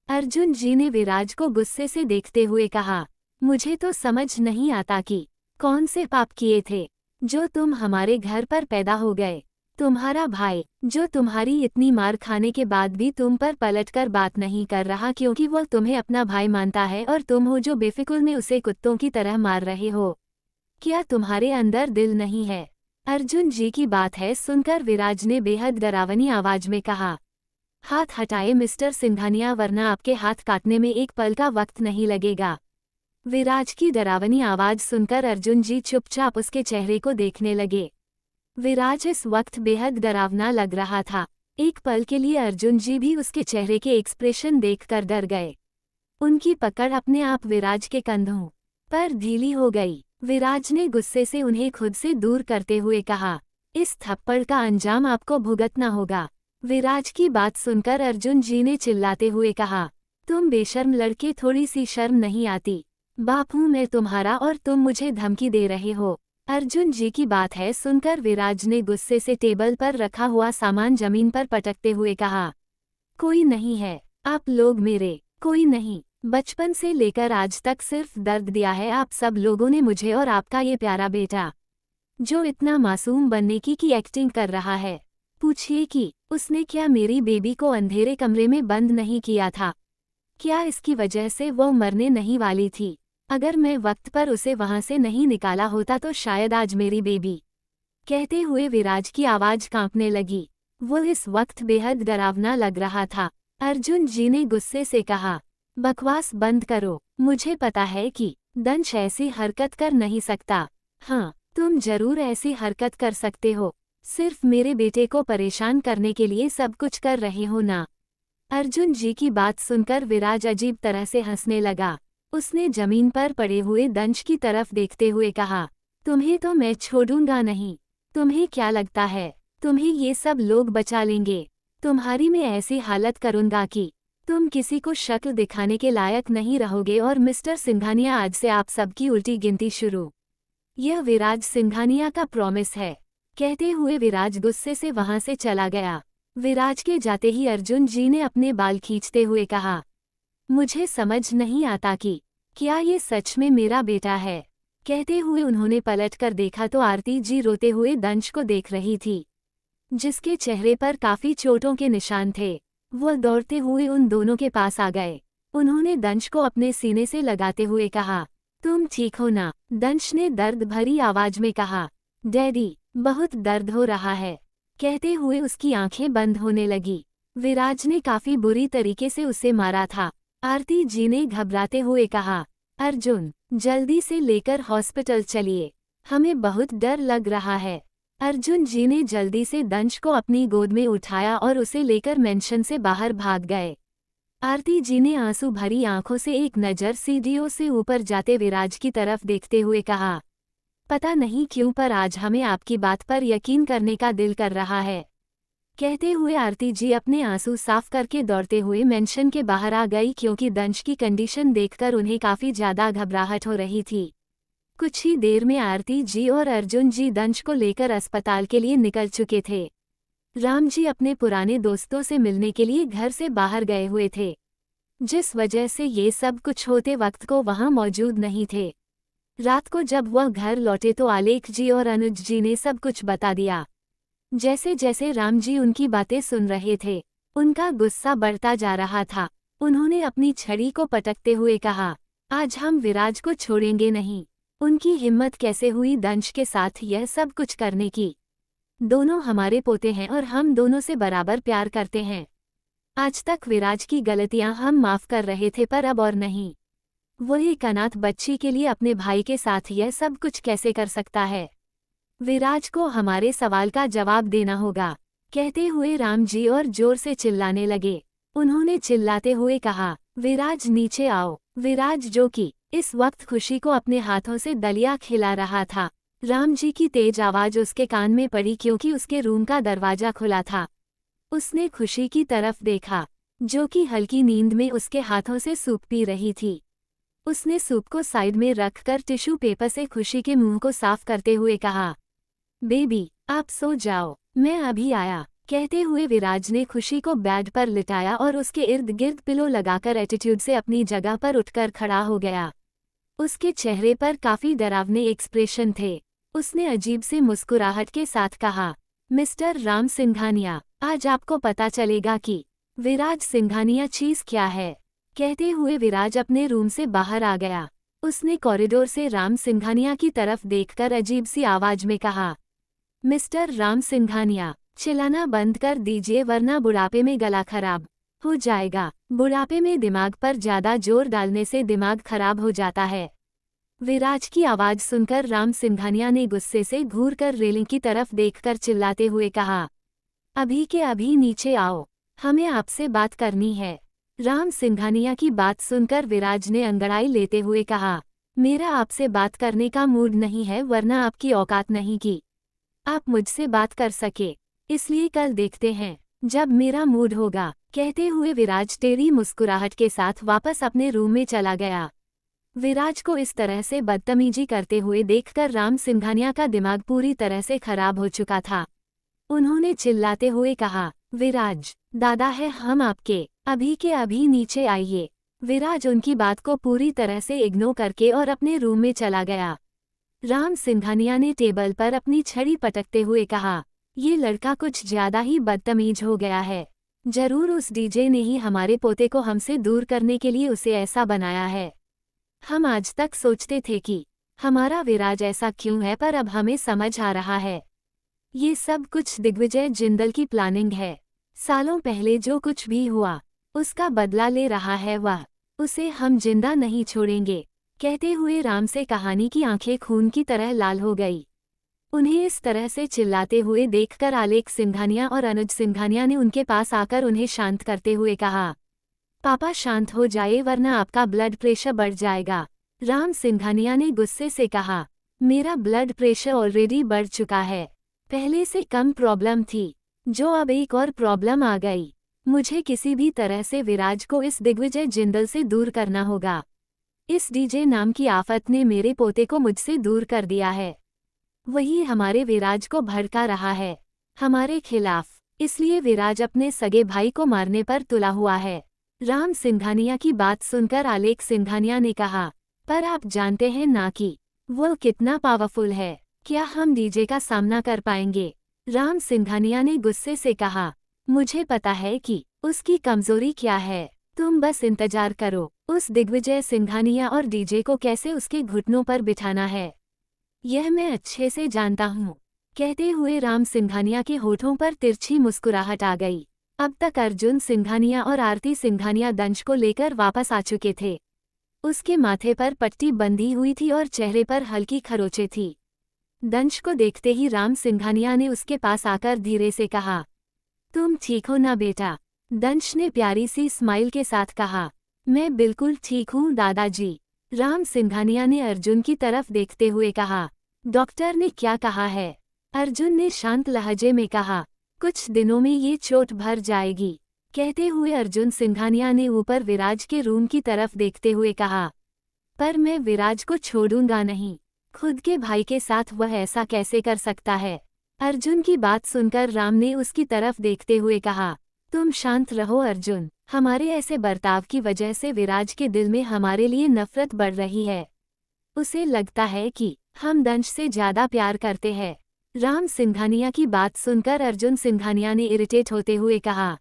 अर्जुन जी ने विराज को गुस्से से देखते हुए कहा, मुझे तो समझ नहीं आता कि कौन से पाप किए थे जो तुम हमारे घर पर पैदा हो गए। तुम्हारा भाई जो तुम्हारी इतनी मार खाने के बाद भी तुम पर पलटकर बात नहीं कर रहा क्योंकि वह तुम्हें अपना भाई मानता है, और तुम हो जो बेफिक्र में उसे कुत्तों की तरह मार रहे हो। क्या तुम्हारे अंदर दिल नहीं है? अर्जुन जी की बात है सुनकर विराज ने बेहद डरावनी आवाज में कहा, हाथ हटाए मिस्टर सिंघानिया वरना आपके हाथ काटने में एक पल का वक्त नहीं लगेगा। विराज की डरावनी आवाज सुनकर अर्जुन जी चुपचाप उसके चेहरे को देखने लगे। विराज इस वक्त बेहद डरावना लग रहा था। एक पल के लिए अर्जुन जी भी उसके चेहरे के एक्सप्रेशन देखकर डर गए। उनकी पकड़ अपने आप विराज के कंधों पर ढीली हो गई। विराज ने गुस्से से उन्हें खुद से दूर करते हुए कहा, इस थप्पड़ का अंजाम आपको भुगतना होगा। विराज की बात सुनकर अर्जुन जी ने चिल्लाते हुए कहा, तुम बेशर्म लड़के, थोड़ी सी शर्म नहीं आती? बाप हूं मैं तुम्हारा और तुम मुझे धमकी दे रहे हो? अर्जुन जी की बात है सुनकर विराज ने गुस्से से टेबल पर रखा हुआ सामान जमीन पर पटकते हुए कहा, कोई नहीं है, आप लोग मेरे कोई नहीं। बचपन से लेकर आज तक सिर्फ दर्द दिया है आप सब लोगों ने मुझे, और आपका ये प्यारा बेटा जो इतना मासूम बनने की एक्टिंग कर रहा है। पूछिए कि उसने क्या मेरी बेबी को अंधेरे कमरे में बंद नहीं किया था? क्या इसकी वजह से वो मरने नहीं वाली थी? अगर मैं वक्त पर उसे वहां से नहीं निकाला होता तो शायद आज मेरी बेबी। कहते हुए विराज की आवाज कांपने लगी। वो इस वक्त बेहद डरावना लग रहा था। अर्जुन जी ने गुस्से से कहा, बकवास बंद करो, मुझे पता है कि दंश ऐसी हरकत कर नहीं सकता। हाँ, तुम जरूर ऐसी हरकत कर सकते हो, सिर्फ मेरे बेटे को परेशान करने के लिए सब कुछ कर रहे हो ना। अर्जुन जी की बात सुनकर विराज अजीब तरह से हंसने लगा। उसने जमीन पर पड़े हुए दंश की तरफ देखते हुए कहा, तुम्हें तो मैं छोड़ूंगा नहीं। तुम्हें क्या लगता है तुम्हें ये सब लोग बचा लेंगे? तुम्हारी मैं ऐसी हालत करूंगा कि तुम किसी को शक्ल दिखाने के लायक नहीं रहोगे। और मिस्टर सिंघानिया, आज से आप सबकी उल्टी गिनती शुरू। यह विराज सिंघानिया का प्रॉमिस है। कहते हुए विराज गुस्से से वहां से चला गया। विराज के जाते ही अर्जुन जी ने अपने बाल खींचते हुए कहा, मुझे समझ नहीं आता कि क्या ये सच में मेरा बेटा है? कहते हुए उन्होंने पलटकर देखा तो आरती जी रोते हुए दंश को देख रही थी, जिसके चेहरे पर काफी चोटों के निशान थे। वह दौड़ते हुए उन दोनों के पास आ गए। उन्होंने दंश को अपने सीने से लगाते हुए कहा, तुम ठीक हो ना? दंश ने दर्द भरी आवाज में कहा, डैडी, बहुत दर्द हो रहा है। कहते हुए उसकी आंखें बंद होने लगी। विराज ने काफी बुरी तरीके से उसे मारा था। आरती जी ने घबराते हुए कहा, अर्जुन, जल्दी से लेकर हॉस्पिटल चलिए, हमें बहुत डर लग रहा है। अर्जुन जी ने जल्दी से दंश को अपनी गोद में उठाया और उसे लेकर मेंशन से बाहर भाग गए। आरती जी ने आंसू भरी आंखों से एक नज़र सीढ़ियों से ऊपर जाते विराज की तरफ देखते हुए कहा, पता नहीं क्यों पर आज हमें आपकी बात पर यकीन करने का दिल कर रहा है। कहते हुए आरती जी अपने आंसू साफ करके दौड़ते हुए मेंशन के बाहर आ गई, क्योंकि दंश की कंडीशन देखकर उन्हें काफी ज्यादा घबराहट हो रही थी। कुछ ही देर में आरती जी और अर्जुन जी दंश को लेकर अस्पताल के लिए निकल चुके थे। राम जी अपने पुराने दोस्तों से मिलने के लिए घर से बाहर गए हुए थे, जिस वजह से ये सब कुछ होते वक्त को वहां मौजूद नहीं थे। रात को जब वह घर लौटे तो आलेख जी और अनुज जी ने सब कुछ बता दिया। जैसे जैसे राम जी उनकी बातें सुन रहे थे, उनका गुस्सा बढ़ता जा रहा था। उन्होंने अपनी छड़ी को पटकते हुए कहा, आज हम विराज को छोड़ेंगे नहीं। उनकी हिम्मत कैसे हुई दंश के साथ यह सब कुछ करने की। दोनों हमारे पोते हैं और हम दोनों से बराबर प्यार करते हैं। आज तक विराज की गलतियां हम माफ कर रहे थे पर अब और नहीं। वो एक अनाथ बच्ची के लिए अपने भाई के साथ यह सब कुछ कैसे कर सकता है। विराज को हमारे सवाल का जवाब देना होगा, कहते हुए राम जी और जोर से चिल्लाने लगे। उन्होंने चिल्लाते हुए कहा, विराज नीचे आओ। विराज जो कि इस वक्त खुशी को अपने हाथों से दलिया खिला रहा था। राम जी की तेज आवाज उसके कान में पड़ी क्योंकि उसके रूम का दरवाजा खुला था। उसने खुशी की तरफ देखा, जो कि हल्की नींद में उसके हाथों से सूप पी रही थी। उसने सूप को साइड में रखकर टिश्यू पेपर से खुशी के मुंह को साफ करते हुए कहा, बेबी आप सो जाओ, मैं अभी आया। कहते हुए विराज ने खुशी को बेड पर लिटाया और उसके इर्द गिर्द पिलो लगाकर एटीट्यूड से अपनी जगह पर उठकर खड़ा हो गया। उसके चेहरे पर काफी डरावने एक्सप्रेशन थे। उसने अजीब से मुस्कुराहट के साथ कहा, मिस्टर राम सिंघानिया, आज आपको पता चलेगा कि विराज सिंघानिया चीज क्या है। कहते हुए विराज अपने रूम से बाहर आ गया। उसने कॉरिडोर से राम सिंघानिया की तरफ देखकर अजीब सी आवाज में कहा, मिस्टर राम सिंघानिया, चिल्लाना बंद कर दीजिए वरना बुढ़ापे में गला खराब हो जाएगा। बुढ़ापे में दिमाग पर ज्यादा जोर डालने से दिमाग खराब हो जाता है। विराज की आवाज सुनकर राम सिंघानिया ने गुस्से से घूरकर रेलिंग की तरफ देखकर चिल्लाते हुए कहा, अभी के अभी नीचे आओ, हमें आपसे बात करनी है। राम सिंघानिया की बात सुनकर विराज ने अंगड़ाई लेते हुए कहा, मेरा आपसे बात करने का मूड नहीं है वरना आपकी औकात नहीं की आप मुझसे बात कर सके, इसलिए कल देखते हैं जब मेरा मूड होगा। कहते हुए विराज टेढ़ी मुस्कुराहट के साथ वापस अपने रूम में चला गया। विराज को इस तरह से बदतमीजी करते हुए देखकर राम सिंघानिया का दिमाग पूरी तरह से खराब हो चुका था। उन्होंने चिल्लाते हुए कहा, विराज दादा है हम आपके, अभी के अभी नीचे आइए। विराज उनकी बात को पूरी तरह से इग्नोर करके और अपने रूम में चला गया। राम सिंघानिया ने टेबल पर अपनी छड़ी पटकते हुए कहा, ये लड़का कुछ ज्यादा ही बदतमीज हो गया है। जरूर उस डीजे ने ही हमारे पोते को हमसे दूर करने के लिए उसे ऐसा बनाया है। हम आज तक सोचते थे कि हमारा विराज ऐसा क्यों है पर अब हमें समझ आ रहा है। ये सब कुछ दिग्विजय जिंदल की प्लानिंग है। सालों पहले जो कुछ भी हुआ उसका बदला ले रहा है वह, उसे हम जिंदा नहीं छोड़ेंगे। कहते हुए राम से कहानी की आंखें खून की तरह लाल हो गई। उन्हें इस तरह से चिल्लाते हुए देखकर आलेख सिंघानिया और अनुज सिंघानिया ने उनके पास आकर उन्हें शांत करते हुए कहा, पापा शांत हो जाए वरना आपका ब्लड प्रेशर बढ़ जाएगा। राम सिंघानिया ने गुस्से से कहा, मेरा ब्लड प्रेशर ऑलरेडी बढ़ चुका है, पहले से कम प्रॉब्लम थी जो अब एक और प्रॉब्लम आ गई। मुझे किसी भी तरह से विराज को इस दिग्विजय जिंदल से दूर करना होगा। इस डीजे नाम की आफत ने मेरे पोते को मुझसे दूर कर दिया है। वही हमारे विराज को भड़का रहा है हमारे खिलाफ, इसलिए विराज अपने सगे भाई को मारने पर तुला हुआ है। राम सिंघानिया की बात सुनकर आलेख सिंघानिया ने कहा, पर आप जानते हैं ना कि वो कितना पावरफुल है, क्या हम डीजे का सामना कर पाएंगे। राम सिंघानिया ने गुस्से से कहा, मुझे पता है कि उसकी कमजोरी क्या है, तुम बस इंतजार करो, उस दिग्विजय सिंघानिया और डीजे को कैसे उसके घुटनों पर बिठाना है यह मैं अच्छे से जानता हूँ। कहते हुए राम सिंघानिया के होठों पर तिरछी मुस्कुराहट आ गई। अब तक अर्जुन सिंघानिया और आरती सिंघानिया दंश को लेकर वापस आ चुके थे। उसके माथे पर पट्टी बंधी हुई थी और चेहरे पर हल्की खरोंचें थी। दंश को देखते ही राम सिंघानिया ने उसके पास आकर धीरे से कहा, तुम ठीक हो ना बेटा। दंश ने प्यारी सी स्माइल के साथ कहा, मैं बिल्कुल ठीक हूँ दादाजी। राम सिंघानिया ने अर्जुन की तरफ देखते हुए कहा, डॉक्टर ने क्या कहा है। अर्जुन ने शांत लहजे में कहा, कुछ दिनों में ये चोट भर जाएगी। कहते हुए अर्जुन सिंघानिया ने ऊपर विराज के रूम की तरफ देखते हुए कहा, पर मैं विराज को छोड़ूंगा नहीं। खुद के भाई के साथ वह ऐसा कैसे कर सकता है। अर्जुन की बात सुनकर राम ने उसकी तरफ देखते हुए कहा, तुम शांत रहो अर्जुन, हमारे ऐसे बर्ताव की वजह से विराज के दिल में हमारे लिए नफरत बढ़ रही है। उसे लगता है कि हम दंश से ज्यादा प्यार करते हैं। राम सिंघानिया की बात सुनकर अर्जुन सिंघानिया ने इरिटेट होते हुए कहा,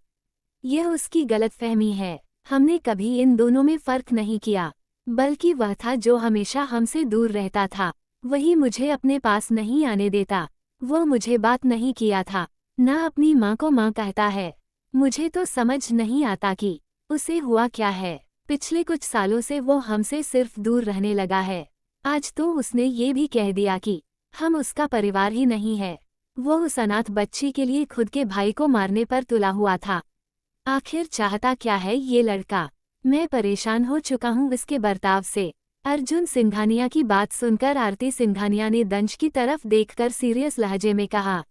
यह उसकी गलतफहमी है, हमने कभी इन दोनों में फर्क नहीं किया। बल्कि वह था जो हमेशा हमसे दूर रहता था। वही मुझे अपने पास नहीं आने देता। वो मुझे बात नहीं किया था, ना अपनी माँ को माँ कहता है। मुझे तो समझ नहीं आता कि उसे हुआ क्या है। पिछले कुछ सालों से वो हमसे सिर्फ दूर रहने लगा है। आज तो उसने ये भी कह दिया कि हम उसका परिवार ही नहीं है। वो उस अनाथ बच्ची के लिए खुद के भाई को मारने पर तुला हुआ था। आखिर चाहता क्या है ये लड़का? मैं परेशान हो चुका हूँ इसके बर्ताव से। अर्जुन सिंघानिया की बात सुनकर आरती सिंघानिया ने दंश की तरफ देखकर सीरियस लहजे में कहा,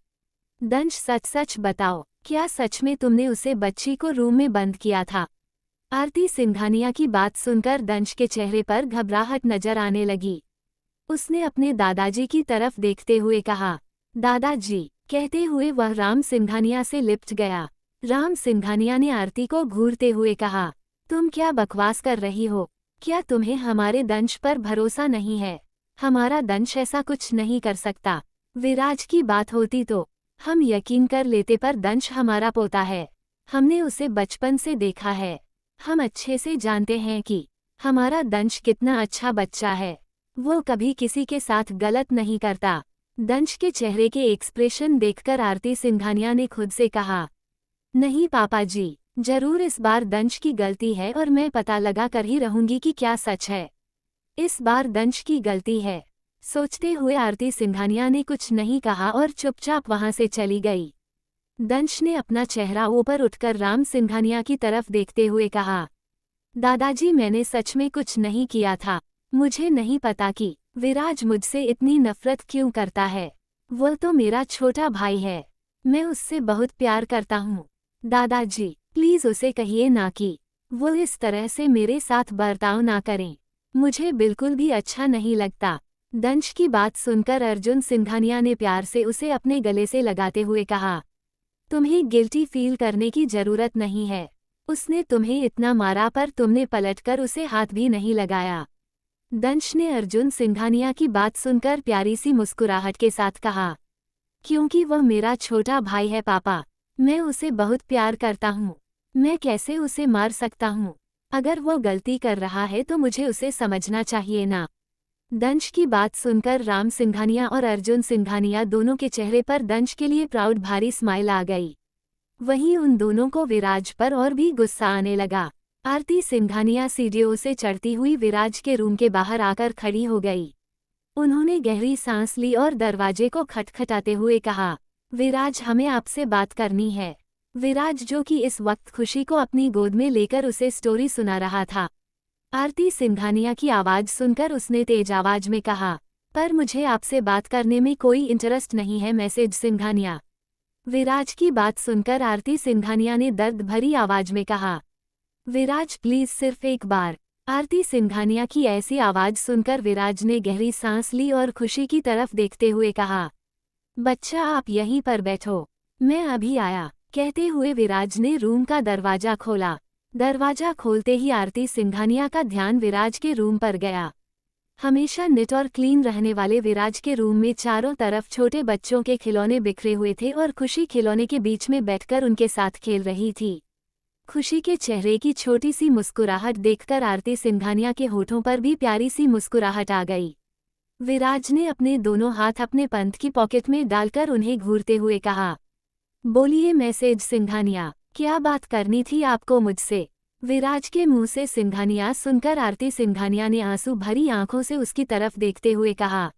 दंश सच सच बताओ, क्या सच में तुमने उसे बच्ची को रूम में बंद किया था? आरती सिंघानिया की बात सुनकर दंश के चेहरे पर घबराहट नजर आने लगी। उसने अपने दादाजी की तरफ देखते हुए कहा, दादाजी, कहते हुए वह राम सिंघानिया से लिपट गया। राम सिंघानिया ने आरती को घूरते हुए कहा, तुम क्या बकवास कर रही हो? क्या तुम्हें हमारे दंश पर भरोसा नहीं है? हमारा दंश ऐसा कुछ नहीं कर सकता। विराज की बात होती तो हम यकीन कर लेते, पर दंश हमारा पोता है। हमने उसे बचपन से देखा है। हम अच्छे से जानते हैं कि हमारा दंश कितना अच्छा बच्चा है। वो कभी किसी के साथ गलत नहीं करता। दंश के चेहरे के एक्सप्रेशन देखकर आरती सिंघानिया ने खुद से कहा, नहीं पापा जी, जरूर इस बार दंश की गलती है और मैं पता लगा कर ही रहूंगी कि क्या सच है। इस बार दंश की गलती है। सोचते हुए आरती सिंघानिया ने कुछ नहीं कहा और चुपचाप वहां से चली गई। दंश ने अपना चेहरा ऊपर उठकर राम सिंघानिया की तरफ देखते हुए कहा, दादाजी, मैंने सच में कुछ नहीं किया था। मुझे नहीं पता कि विराज मुझसे इतनी नफरत क्यों करता है। वो तो मेरा छोटा भाई है। मैं उससे बहुत प्यार करता हूँ। दादाजी, प्लीज उसे कहिए ना कि वो इस तरह से मेरे साथ बर्ताव ना करें। मुझे बिल्कुल भी अच्छा नहीं लगता। दंश की बात सुनकर अर्जुन सिंघानिया ने प्यार से उसे अपने गले से लगाते हुए कहा, तुम्हें गिल्टी फील करने की जरूरत नहीं है। उसने तुम्हें इतना मारा पर तुमने पलटकर उसे हाथ भी नहीं लगाया। दंश ने अर्जुन सिंघानिया की बात सुनकर प्यारी सी मुस्कुराहट के साथ कहा, क्योंकि वह मेरा छोटा भाई है पापा। मैं उसे बहुत प्यार करता हूँ। मैं कैसे उसे मार सकता हूँ? अगर वो गलती कर रहा है तो मुझे उसे समझना चाहिए ना। दंश की बात सुनकर राम सिंघानिया और अर्जुन सिंघानिया दोनों के चेहरे पर दंश के लिए प्राउड भारी स्माइल आ गई। वहीं उन दोनों को विराज पर और भी गुस्सा आने लगा। आरती सिंघानिया सीढ़ियों से चढ़ती हुई विराज के रूम के बाहर आकर खड़ी हो गई। उन्होंने गहरी सांस ली और दरवाजे को खटखटाते हुए कहा, विराज, हमें आपसे बात करनी है। विराज, जो कि इस वक्त खुशी को अपनी गोद में लेकर उसे स्टोरी सुना रहा था। आरती सिंघानिया की आवाज सुनकर उसने तेज आवाज में कहा, पर मुझे आपसे बात करने में कोई इंटरेस्ट नहीं है मैसेज सिंघानिया। विराज की बात सुनकर आरती सिंघानिया ने दर्द भरी आवाज में कहा, विराज प्लीज सिर्फ एक बार। आरती सिंघानिया की ऐसी आवाज सुनकर विराज ने गहरी सांस ली और खुशी की तरफ देखते हुए कहा, बच्चा आप यहीं पर बैठो, मैं अभी आया। कहते हुए विराज ने रूम का दरवाजा खोला। दरवाजा खोलते ही आरती सिंघानिया का ध्यान विराज के रूम पर गया। हमेशा नीट और क्लीन रहने वाले विराज के रूम में चारों तरफ छोटे बच्चों के खिलौने बिखरे हुए थे और खुशी खिलौने के बीच में बैठकर उनके साथ खेल रही थी। खुशी के चेहरे की छोटी सी मुस्कुराहट देखकर आरती सिंघानिया के होठों पर भी प्यारी सी मुस्कुराहट आ गई। विराज ने अपने दोनों हाथ अपने पंथ की पॉकेट में डालकर उन्हें घूरते हुए कहा, बोलिए मैसेज सिंघानिया, क्या बात करनी थी आपको मुझसे? विराज के मुंह से सिंघानिया सुनकर आरती सिंघानिया ने आंसू भरी आंखों से उसकी तरफ देखते हुए कहा,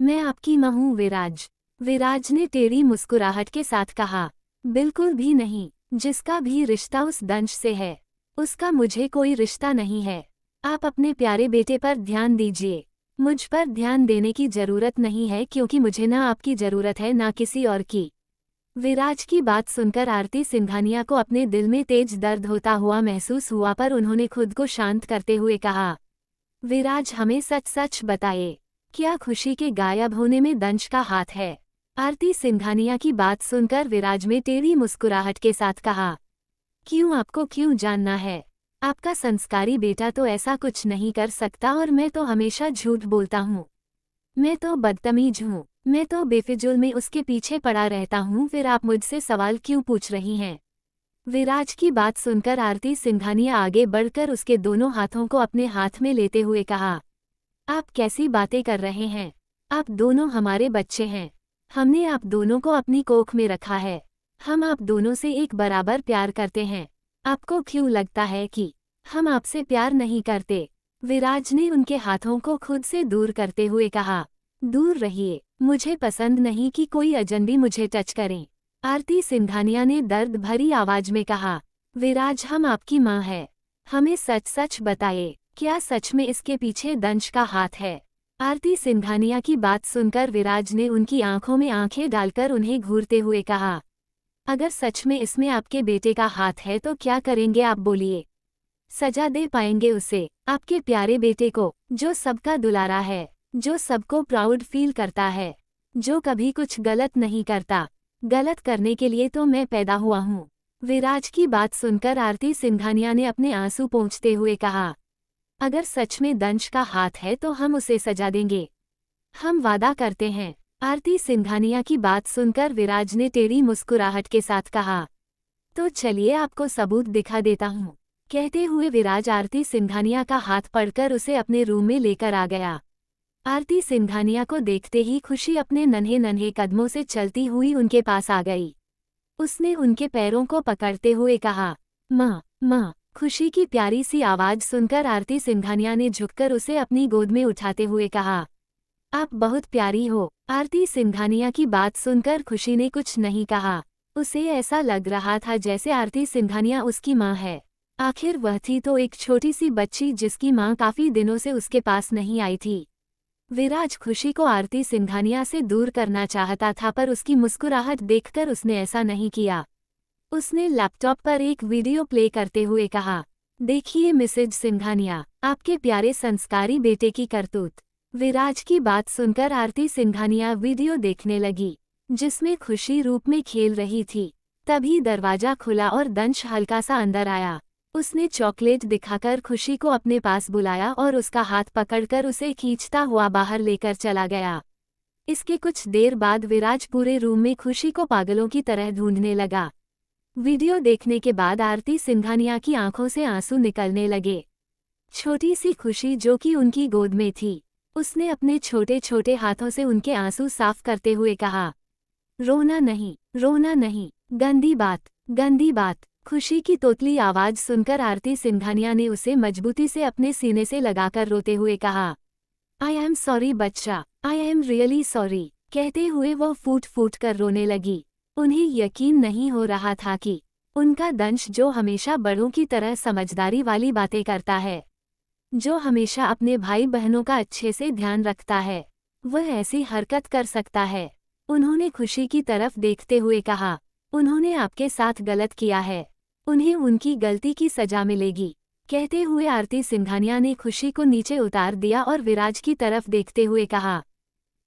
मैं आपकी मां हूं विराज। विराज ने टेढ़ी मुस्कुराहट के साथ कहा, बिल्कुल भी नहीं। जिसका भी रिश्ता उस दंश से है, उसका मुझे कोई रिश्ता नहीं है। आप अपने प्यारे बेटे पर ध्यान दीजिए। मुझ पर ध्यान देने की जरूरत नहीं है, क्योंकि मुझे ना आपकी जरूरत है ना किसी और की। विराज की बात सुनकर आरती सिंघानिया को अपने दिल में तेज दर्द होता हुआ महसूस हुआ, पर उन्होंने खुद को शांत करते हुए कहा, विराज, हमें सच सच बताइए, क्या खुशी के गायब होने में दंश का हाथ है? आरती सिंघानिया की बात सुनकर विराज में टेढ़ी मुस्कुराहट के साथ कहा, क्यों, आपको क्यों जानना है? आपका संस्कारी बेटा तो ऐसा कुछ नहीं कर सकता और मैं तो हमेशा झूठ बोलता हूँ। मैं तो बदतमीज हूँ। मैं तो बेफिजुल में उसके पीछे पड़ा रहता हूँ। फिर आप मुझसे सवाल क्यों पूछ रही हैं? विराज की बात सुनकर आरती सिंघानिया आगे बढ़कर उसके दोनों हाथों को अपने हाथ में लेते हुए कहा, आप कैसी बातें कर रहे हैं? आप दोनों हमारे बच्चे हैं। हमने आप दोनों को अपनी कोख में रखा है। हम आप दोनों से एक बराबर प्यार करते हैं। आपको क्यों लगता है कि हम आपसे प्यार नहीं करते? विराज ने उनके हाथों को खुद से दूर करते हुए कहा, दूर रहिए, मुझे पसंद नहीं कि कोई अजनबी मुझे टच करे। आरती सिंघानिया ने दर्द भरी आवाज में कहा, विराज हम आपकी माँ है। हमें सच सच बताइए, क्या सच में इसके पीछे दंश का हाथ है? आरती सिंघानिया की बात सुनकर विराज ने उनकी आंखों में आंखें डालकर उन्हें घूरते हुए कहा, अगर सच में इसमें आपके बेटे का हाथ है तो क्या करेंगे आप बोलिए? सजा दे पाएंगे उसे, आपके प्यारे बेटे को, जो सबका दुलारा है, जो सबको प्राउड फील करता है, जो कभी कुछ गलत नहीं करता। गलत करने के लिए तो मैं पैदा हुआ हूँ। विराज की बात सुनकर आरती सिंघानिया ने अपने आंसू पोंछते हुए कहा, अगर सच में दंश का हाथ है तो हम उसे सजा देंगे। हम वादा करते हैं। आरती सिंघानिया की बात सुनकर विराज ने टेढ़ी मुस्कुराहट के साथ कहा, तो चलिए आपको सबूत दिखा देता हूँ। कहते हुए विराज आरती सिंघानिया का हाथ पकड़कर उसे अपने रूम में लेकर आ गया। आरती सिंघानिया को देखते ही खुशी अपने नन्हे नन्हे कदमों से चलती हुई उनके पास आ गई। उसने उनके पैरों को पकड़ते हुए कहा, माँ, माँ। खुशी की प्यारी सी आवाज सुनकर आरती सिंघानिया ने झुककर उसे अपनी गोद में उठाते हुए कहा, आप बहुत प्यारी हो। आरती सिंघानिया की बात सुनकर खुशी ने कुछ नहीं कहा। उसे ऐसा लग रहा था जैसे आरती सिंघानिया उसकी माँ है। आखिर वह थी तो एक छोटी सी बच्ची जिसकी माँ काफी दिनों से उसके पास नहीं आई थी। विराज खुशी को आरती सिंघानिया से दूर करना चाहता था पर उसकी मुस्कुराहट देखकर उसने ऐसा नहीं किया। उसने लैपटॉप पर एक वीडियो प्ले करते हुए कहा, देखिए मिसेज सिंघानिया, आपके प्यारे संस्कारी बेटे की करतूत। विराज की बात सुनकर आरती सिंघानिया वीडियो देखने लगी, जिसमें खुशी रूप में खेल रही थी। तभी दरवाजा खुला और दंश हल्का सा अंदर आया। उसने चॉकलेट दिखाकर खुशी को अपने पास बुलाया और उसका हाथ पकड़कर उसे खींचता हुआ बाहर लेकर चला गया। इसके कुछ देर बाद विराज पूरे रूम में खुशी को पागलों की तरह ढूंढने लगा। वीडियो देखने के बाद आरती सिंघानिया की आंखों से आंसू निकलने लगे। छोटी सी खुशी जो कि उनकी गोद में थी, उसने अपने छोटे छोटे हाथों से उनके आंसू साफ करते हुए कहा, रोना नहीं, रोना नहीं, गंदी बात, गंदी बात। खुशी की तोतली आवाज सुनकर आरती सिंघानिया ने उसे मजबूती से अपने सीने से लगाकर रोते हुए कहा, आई एम सॉरी बच्चा, आई एम रियली सॉरी। कहते हुए वह फूट फूट कर रोने लगी। उन्हें यकीन नहीं हो रहा था कि उनका दंश, जो हमेशा बड़ों की तरह समझदारी वाली बातें करता है, जो हमेशा अपने भाई बहनों का अच्छे से ध्यान रखता है, वह ऐसी हरकत कर सकता है। उन्होंने खुशी की तरफ देखते हुए कहा, उन्होंने आपके साथ गलत किया है, उन्हें उनकी गलती की सजा मिलेगी। कहते हुए आरती सिंघानिया ने खुशी को नीचे उतार दिया और विराज की तरफ देखते हुए कहा,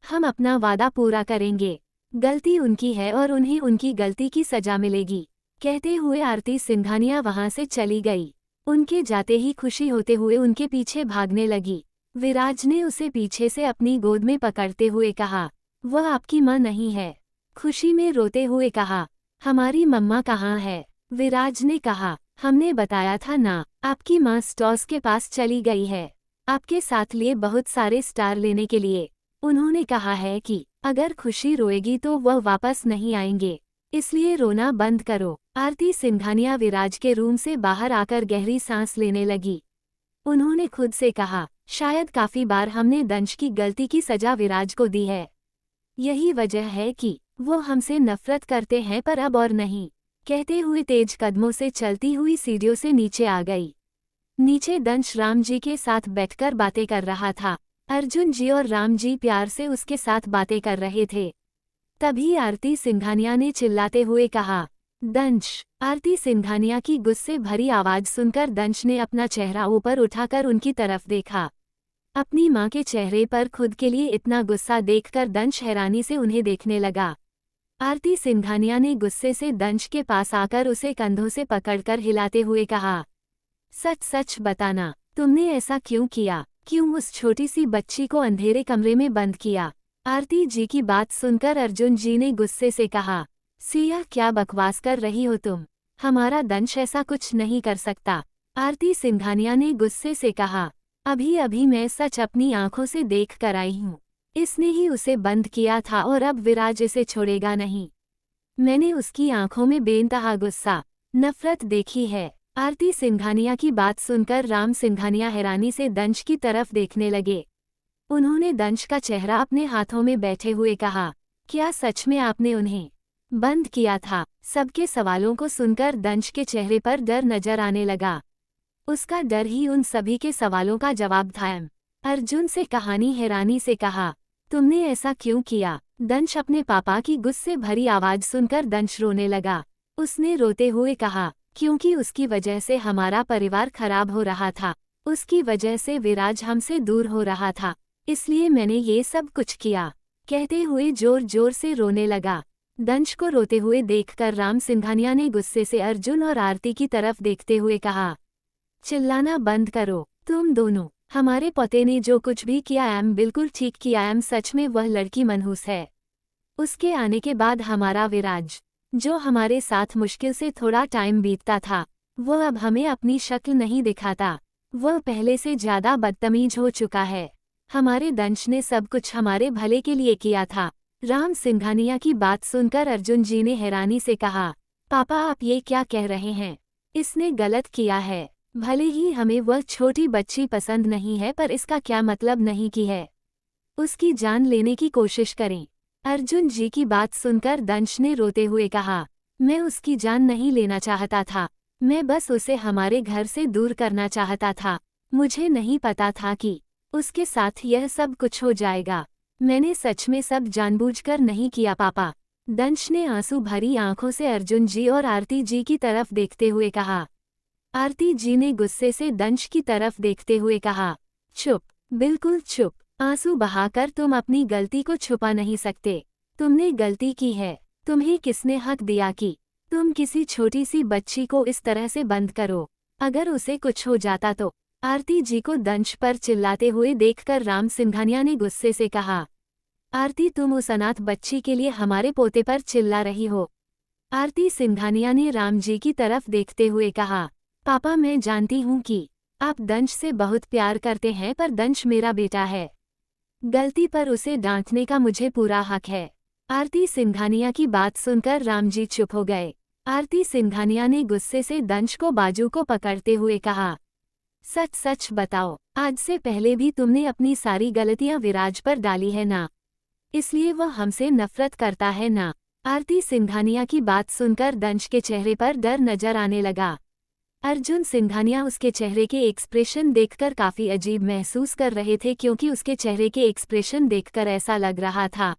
हम अपना वादा पूरा करेंगे। गलती उनकी है और उन्हें उनकी गलती की सजा मिलेगी। कहते हुए आरती सिंघानिया वहां से चली गई। उनके जाते ही खुशी होते हुए उनके पीछे भागने लगी। विराज ने उसे पीछे से अपनी गोद में पकड़ते हुए कहा, वह आपकी माँ नहीं है। खुशी ने रोते हुए कहा, हमारी मम्मा कहाँ है? विराज ने कहा, हमने बताया था ना, आपकी माँ स्टॉर्स के पास चली गई है, आपके साथ लिए बहुत सारे स्टार लेने के लिए। उन्होंने कहा है कि अगर खुशी रोएगी तो वह वापस नहीं आएंगे, इसलिए रोना बंद करो। आरती सिंघानिया विराज के रूम से बाहर आकर गहरी सांस लेने लगी। उन्होंने खुद से कहा, शायद काफी बार हमने दंश की गलती की सजा विराज को दी है। यही वजह है कि वो हमसे नफरत करते हैं, पर अब और नहीं। कहते हुए तेज कदमों से चलती हुई सीढ़ियों से नीचे आ गई। नीचे दंश राम जी के साथ बैठकर बातें कर रहा था। अर्जुन जी और राम जी प्यार से उसके साथ बातें कर रहे थे। तभी आरती सिंघानिया ने चिल्लाते हुए कहा, दंश। आरती सिंघानिया की गुस्से भरी आवाज सुनकर दंश ने अपना चेहरा ऊपर उठाकर उनकी तरफ देखा। अपनी माँ के चेहरे पर खुद के लिए इतना गुस्सा देखकर दंश हैरानी से उन्हें देखने लगा। आरती सिंघानिया ने गुस्से से दंश के पास आकर उसे कंधों से पकड़कर हिलाते हुए कहा, सच सच बताना, तुमने ऐसा क्यों किया? क्यों उस छोटी सी बच्ची को अंधेरे कमरे में बंद किया? आरती जी की बात सुनकर अर्जुन जी ने गुस्से से कहा, सिया क्या बकवास कर रही हो तुम? हमारा दंश ऐसा कुछ नहीं कर सकता। आरती सिंघानिया ने गुस्से से कहा। अभी अभी मैं सच अपनी आंखों से देख कर आई हूँ। इसने ही उसे बंद किया था और अब विराज इसे छोड़ेगा नहीं। मैंने उसकी आंखों में बेइंतहा गुस्सा, नफरत देखी है। आरती सिंघानिया की बात सुनकर राम सिंघानिया हैरानी से दंश की तरफ देखने लगे। उन्होंने दंश का चेहरा अपने हाथों में बैठे हुए कहा, क्या सच में आपने उन्हें बंद किया था? सबके सवालों को सुनकर दंश के चेहरे पर डर नजर आने लगा। उसका डर ही उन सभी के सवालों का जवाब था। अर्जुन से कहानी हैरानी से कहा, तुमने ऐसा क्यों किया? दंश अपने पापा की गुस्से भरी आवाज सुनकर दंश रोने लगा। उसने रोते हुए कहा, क्योंकि उसकी वजह से हमारा परिवार खराब हो रहा था, उसकी वजह से विराज हमसे दूर हो रहा था, इसलिए मैंने ये सब कुछ किया। कहते हुए जोर जोर से रोने लगा। दंश को रोते हुए देखकर राम सिंघानिया ने गुस्से से अर्जुन और आरती की तरफ देखते हुए कहा, चिल्लाना बंद करो तुम दोनों। हमारे पोते ने जो कुछ भी किया बिल्कुल ठीक किया। सच में वह लड़की मनहूस है। उसके आने के बाद हमारा विराज, जो हमारे साथ मुश्किल से थोड़ा टाइम बीतता था, वह अब हमें अपनी शक्ल नहीं दिखाता। वह पहले से ज्यादा बदतमीज हो चुका है। हमारे दंश ने सब कुछ हमारे भले के लिए किया था। राम सिंघानिया की बात सुनकर अर्जुन जी ने हैरानी से कहा, पापा आप ये क्या कह रहे हैं? इसने गलत किया है। भले ही हमें वह छोटी बच्ची पसंद नहीं है, पर इसका क्या मतलब नहीं कि है उसकी जान लेने की कोशिश करें। अर्जुन जी की बात सुनकर दंश ने रोते हुए कहा, मैं उसकी जान नहीं लेना चाहता था, मैं बस उसे हमारे घर से दूर करना चाहता था। मुझे नहीं पता था कि उसके साथ यह सब कुछ हो जाएगा। मैंने सच में सब जानबूझकर नहीं किया पापा। दंश ने आंसू भरी आंखों से अर्जुन जी और आरती जी की तरफ देखते हुए कहा। आरती जी ने गुस्से से दंश की तरफ देखते हुए कहा, चुप, बिल्कुल चुप। आंसू बहाकर तुम अपनी गलती को छुपा नहीं सकते। तुमने गलती की है। तुम्हें किसने हक दिया कि तुम किसी छोटी सी बच्ची को इस तरह से बंद करो? अगर उसे कुछ हो जाता तो? आरती जी को दंश पर चिल्लाते हुए देखकर राम सिंघानिया ने गुस्से से कहा, आरती तुम उस अनाथ बच्ची के लिए हमारे पोते पर चिल्ला रही हो? आरती सिंघानिया ने राम जी की तरफ देखते हुए कहा, पापा मैं जानती हूँ कि आप दंश से बहुत प्यार करते हैं, पर दंश मेरा बेटा है। गलती पर उसे डांटने का मुझे पूरा हक है। आरती सिंघानिया की बात सुनकर राम जी चुप हो गए। आरती सिंघानिया ने गुस्से से दंश को बाजू को पकड़ते हुए कहा, सच सच बताओ, आज से पहले भी तुमने अपनी सारी गलतियां विराज पर डाली है ना? इसलिए वह हमसे नफरत करता है ना? आरती सिंघानिया की बात सुनकर दंश के चेहरे पर डर नजर आने लगा। अर्जुन सिंघानिया उसके चेहरे के एक्सप्रेशन देखकर काफी अजीब महसूस कर रहे थे, क्योंकि उसके चेहरे के एक्सप्रेशन देखकर ऐसा लग रहा था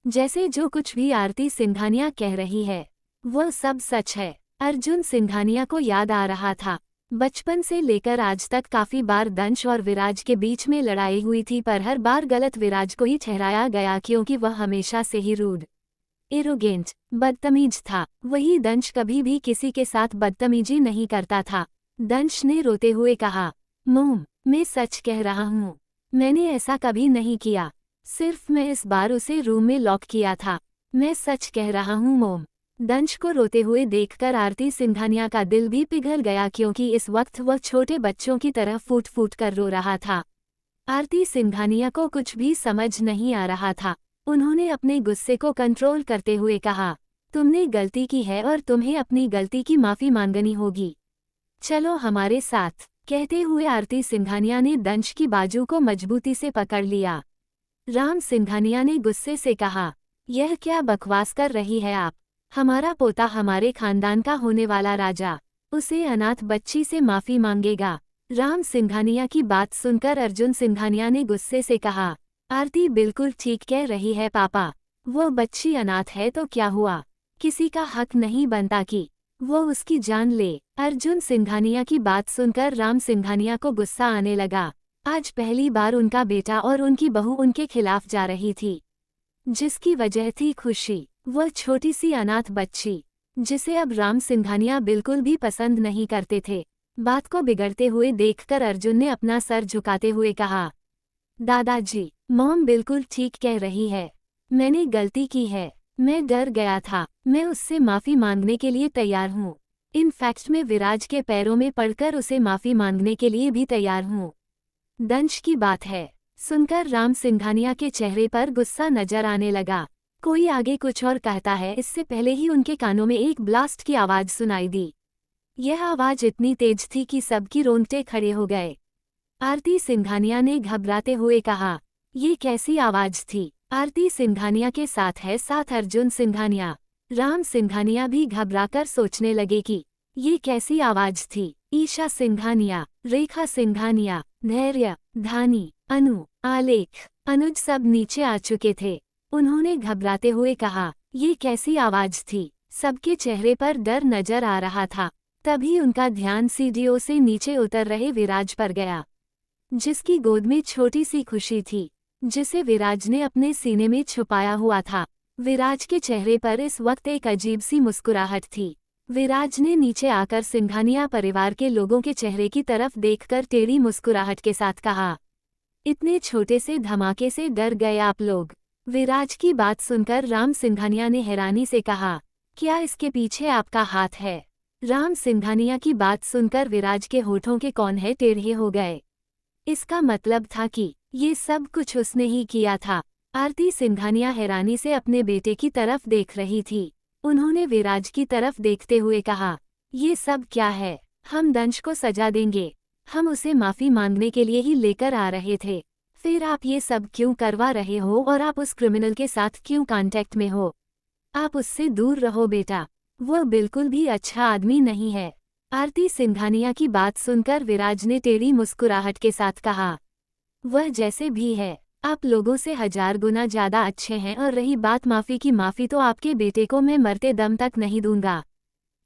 जैसे जो कुछ भी आरती सिंघानिया कह रही है वह सब सच है। अर्जुन सिंघानिया को याद आ रहा था, बचपन से लेकर आज तक काफी बार दंश और विराज के बीच में लड़ाई हुई थी, पर हर बार गलत विराज को ही ठहराया गया, क्योंकि वह हमेशा से ही रूड, एरोगेंट, बदतमीज था। वही दंश कभी भी किसी के साथ बदतमीजी नहीं करता था। दंश ने रोते हुए कहा, मोम, मैं सच कह रहा हूँ, मैंने ऐसा कभी नहीं किया। सिर्फ मैं इस बार उसे रूम में लॉक किया था। मैं सच कह रहा हूँ मोम। दंश को रोते हुए देखकर आरती सिंघानिया का दिल भी पिघल गया, क्योंकि इस वक्त वह छोटे बच्चों की तरह फूट फूट कर रो रहा था। आरती सिंघानिया को कुछ भी समझ नहीं आ रहा था। उन्होंने अपने गुस्से को कंट्रोल करते हुए कहा, तुमने गलती की है और तुम्हें अपनी गलती की माफी मांगनी होगी। चलो हमारे साथ। कहते हुए आरती सिंघानिया ने दंश की बाजू को मजबूती से पकड़ लिया। राम सिंघानिया ने गुस्से से कहा, यह क्या बकवास कर रही है आप? हमारा पोता हमारे खानदान का होने वाला राजा, उसे अनाथ बच्ची से माफी मांगेगा? राम सिंघानिया की बात सुनकर अर्जुन सिंघानिया ने गुस्से से कहा, आरती बिल्कुल ठीक कह रही है पापा। वो बच्ची अनाथ है तो क्या हुआ? किसी का हक नहीं बनता कि वो उसकी जान ले। अर्जुन सिंघानिया की बात सुनकर राम सिंघानिया को गुस्सा आने लगा। आज पहली बार उनका बेटा और उनकी बहू उनके खिलाफ जा रही थी, जिसकी वजह थी खुशी, वह छोटी सी अनाथ बच्ची, जिसे अब राम सिंघानिया बिल्कुल भी पसंद नहीं करते थे। बात को बिगड़ते हुए देखकर अर्जुन ने अपना सर झुकाते हुए कहा, दादाजी, मॉम बिल्कुल ठीक कह रही है। मैंने गलती की है। मैं डर गया था। मैं उससे माफी मांगने के लिए तैयार हूँ। इनफैक्ट मैं विराज के पैरों में पड़कर उसे माफी मांगने के लिए भी तैयार हूँ। दंश की बात है। सुनकर राम सिंघानिया के चेहरे पर गुस्सा नजर आने लगा। कोई आगे कुछ और कहता है, इससे पहले ही उनके कानों में एक ब्लास्ट की आवाज सुनाई दी। यह आवाज इतनी तेज थी कि सबकी रोंगटे खड़े हो गए। आरती सिंघानिया ने घबराते हुए कहा, ये कैसी आवाज थी? आरती सिंघानिया के साथ अर्जुन सिंघानिया। राम सिंघानिया भी घबराकर सोचने लगे कि ये कैसी आवाज थी। ईशा सिंघानिया, रेखा सिंघानिया, धैर्य, धानी, अनु, आलेख, अनुज सब नीचे आ चुके थे। उन्होंने घबराते हुए कहा, ये कैसी आवाज थी? सबके चेहरे पर डर नजर आ रहा था। तभी उनका ध्यान सीढ़ियों से नीचे उतर रहे विराज पर गया, जिसकी गोद में छोटी सी खुशी थी, जिसे विराज ने अपने सीने में छुपाया हुआ था। विराज के चेहरे पर इस वक्त एक अजीब सी मुस्कुराहट थी। विराज ने नीचे आकर सिंघानिया परिवार के लोगों के चेहरे की तरफ देखकर टेढ़ी मुस्कुराहट के साथ कहा, इतने छोटे से धमाके से डर गए आप लोग? विराज की बात सुनकर राम सिंघानिया ने हैरानी से कहा, क्या इसके पीछे आपका हाथ है? राम सिंघानिया की बात सुनकर विराज के होठों के कौने टेढ़े हो गए। इसका मतलब था कि ये सब कुछ उसने ही किया था। आरती सिंघानिया हैरानी से अपने बेटे की तरफ देख रही थी। उन्होंने विराज की तरफ देखते हुए कहा, ये सब क्या है? हम दंश को सजा देंगे। हम उसे माफी मांगने के लिए ही लेकर आ रहे थे। फिर आप ये सब क्यों करवा रहे हो और आप उस क्रिमिनल के साथ क्यों कांटेक्ट में हो? आप उससे दूर रहो बेटा, वो बिल्कुल भी अच्छा आदमी नहीं है। आरती सिंघानिया की बात सुनकर विराज ने टेढ़ी मुस्कुराहट के साथ कहा, वह जैसे भी है आप लोगों से 1000 गुना ज्यादा अच्छे हैं। और रही बात माफी की, माफी तो आपके बेटे को मैं मरते दम तक नहीं दूंगा।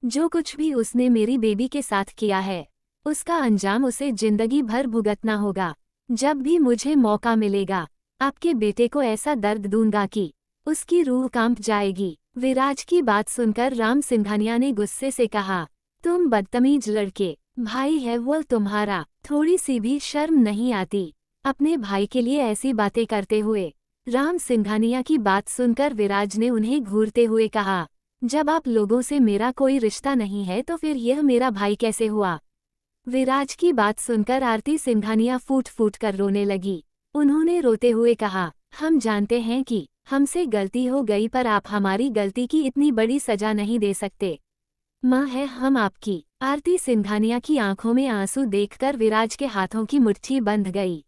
जो कुछ भी उसने मेरी बेबी के साथ किया है, उसका अंजाम उसे जिंदगी भर भुगतना होगा। जब भी मुझे मौका मिलेगा, आपके बेटे को ऐसा दर्द दूंगा कि उसकी रूह कांप जाएगी। विराज की बात सुनकर राम सिंघानिया ने गुस्से से कहा, तुम बदतमीज लड़के, भाई है वो तुम्हारा, थोड़ी सी भी शर्म नहीं आती अपने भाई के लिए ऐसी बातें करते हुए? राम सिंघानिया की बात सुनकर विराज ने उन्हें घूरते हुए कहा, जब आप लोगों से मेरा कोई रिश्ता नहीं है तो फिर यह मेरा भाई कैसे हुआ? विराज की बात सुनकर आरती सिंघानिया फूट फूट कर रोने लगी। उन्होंने रोते हुए कहा, हम जानते हैं कि हमसे गलती हो गई, पर आप हमारी गलती की इतनी बड़ी सजा नहीं दे सकते। माँ है हम आपकी। आरती सिंघानिया की आंखों में आंसू देखकर विराज के हाथों की मुट्ठी बंध गई।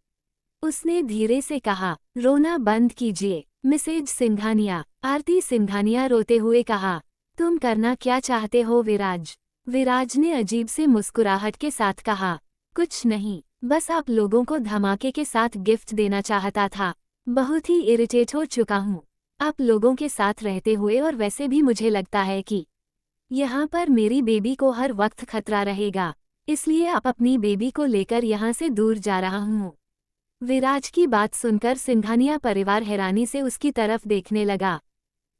उसने धीरे से कहा, रोना बंद कीजिए मिसेज सिंघानिया। आरती सिंघानिया रोते हुए कहा, तुम करना क्या चाहते हो विराज? विराज ने अजीब से मुस्कुराहट के साथ कहा, कुछ नहीं, बस आप लोगों को धमाके के साथ गिफ्ट देना चाहता था। बहुत ही इरिटेट हो चुका हूँ आप लोगों के साथ रहते हुए, और वैसे भी मुझे लगता है कि यहाँ पर मेरी बेबी को हर वक्त खतरा रहेगा, इसलिए आप अपनी बेबी को लेकर यहाँ से दूर जा रहा हूँ। विराज की बात सुनकर सिंघानिया परिवार हैरानी से उसकी तरफ देखने लगा।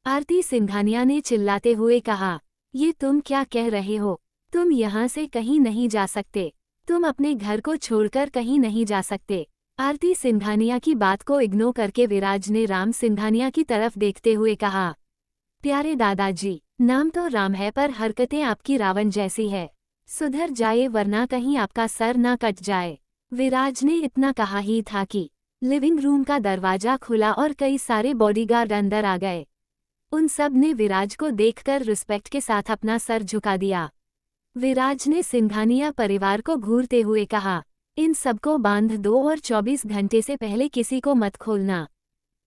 आरती सिंघानिया ने चिल्लाते हुए कहा, ये तुम क्या कह रहे हो? तुम यहाँ से कहीं नहीं जा सकते, तुम अपने घर को छोड़कर कहीं नहीं जा सकते। आरती सिंघानिया की बात को इग्नोर करके विराज ने राम सिंघानिया की तरफ देखते हुए कहा, प्यारे दादाजी, नाम तो राम है पर हरकतें आपकी रावण जैसी है। सुधर जाए वरना कहीं आपका सर ना कट जाए। विराज ने इतना कहा ही था कि लिविंग रूम का दरवाजा खुला और कई सारे बॉडीगार्ड अंदर आ गए। उन सब ने विराज को देखकर रिस्पेक्ट के साथ अपना सर झुका दिया। विराज ने सिंघानिया परिवार को घूरते हुए कहा, इन सबको बांध दो और 24 घंटे से पहले किसी को मत खोलना।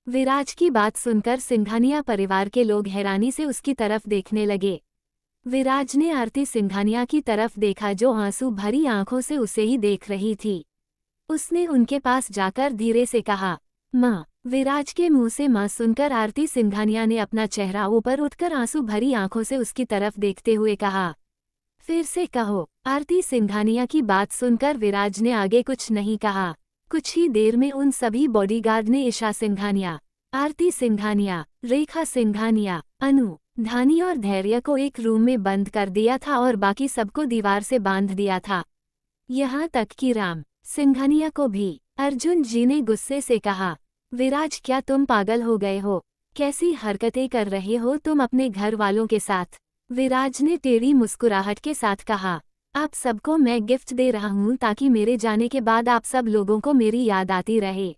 विराज की बात सुनकर सिंघानिया परिवार के लोग हैरानी से उसकी तरफ देखने लगे। विराज ने आरती सिंघानिया की तरफ देखा, जो आंसू भरी आंखों से उसे ही देख रही थी। उसने उनके पास जाकर धीरे से कहा, माँ। विराज के मुंह से माँ सुनकर आरती सिंघानिया ने अपना चेहरा ऊपर उठकर आंसू भरी आंखों से उसकी तरफ देखते हुए कहा, फिर से कहो। आरती सिंघानिया की बात सुनकर विराज ने आगे कुछ नहीं कहा। कुछ ही देर में उन सभी बॉडीगार्ड ने ईशा सिंघानिया, आरती सिंघानिया, रेखा सिंघानिया, अनु, धानी और धैर्य को एक रूम में बंद कर दिया था और बाकी सबको दीवार से बांध दिया था, यहाँ तक कि राम सिंघानिया को भी। अर्जुन जी ने गुस्से से कहा, विराज क्या तुम पागल हो गए हो? कैसी हरकतें कर रहे हो तुम अपने घर वालों के साथ? विराज ने टेढ़ी मुस्कुराहट के साथ कहा, आप सबको मैं गिफ्ट दे रहा हूँ ताकि मेरे जाने के बाद आप सब लोगों को मेरी याद आती रहे।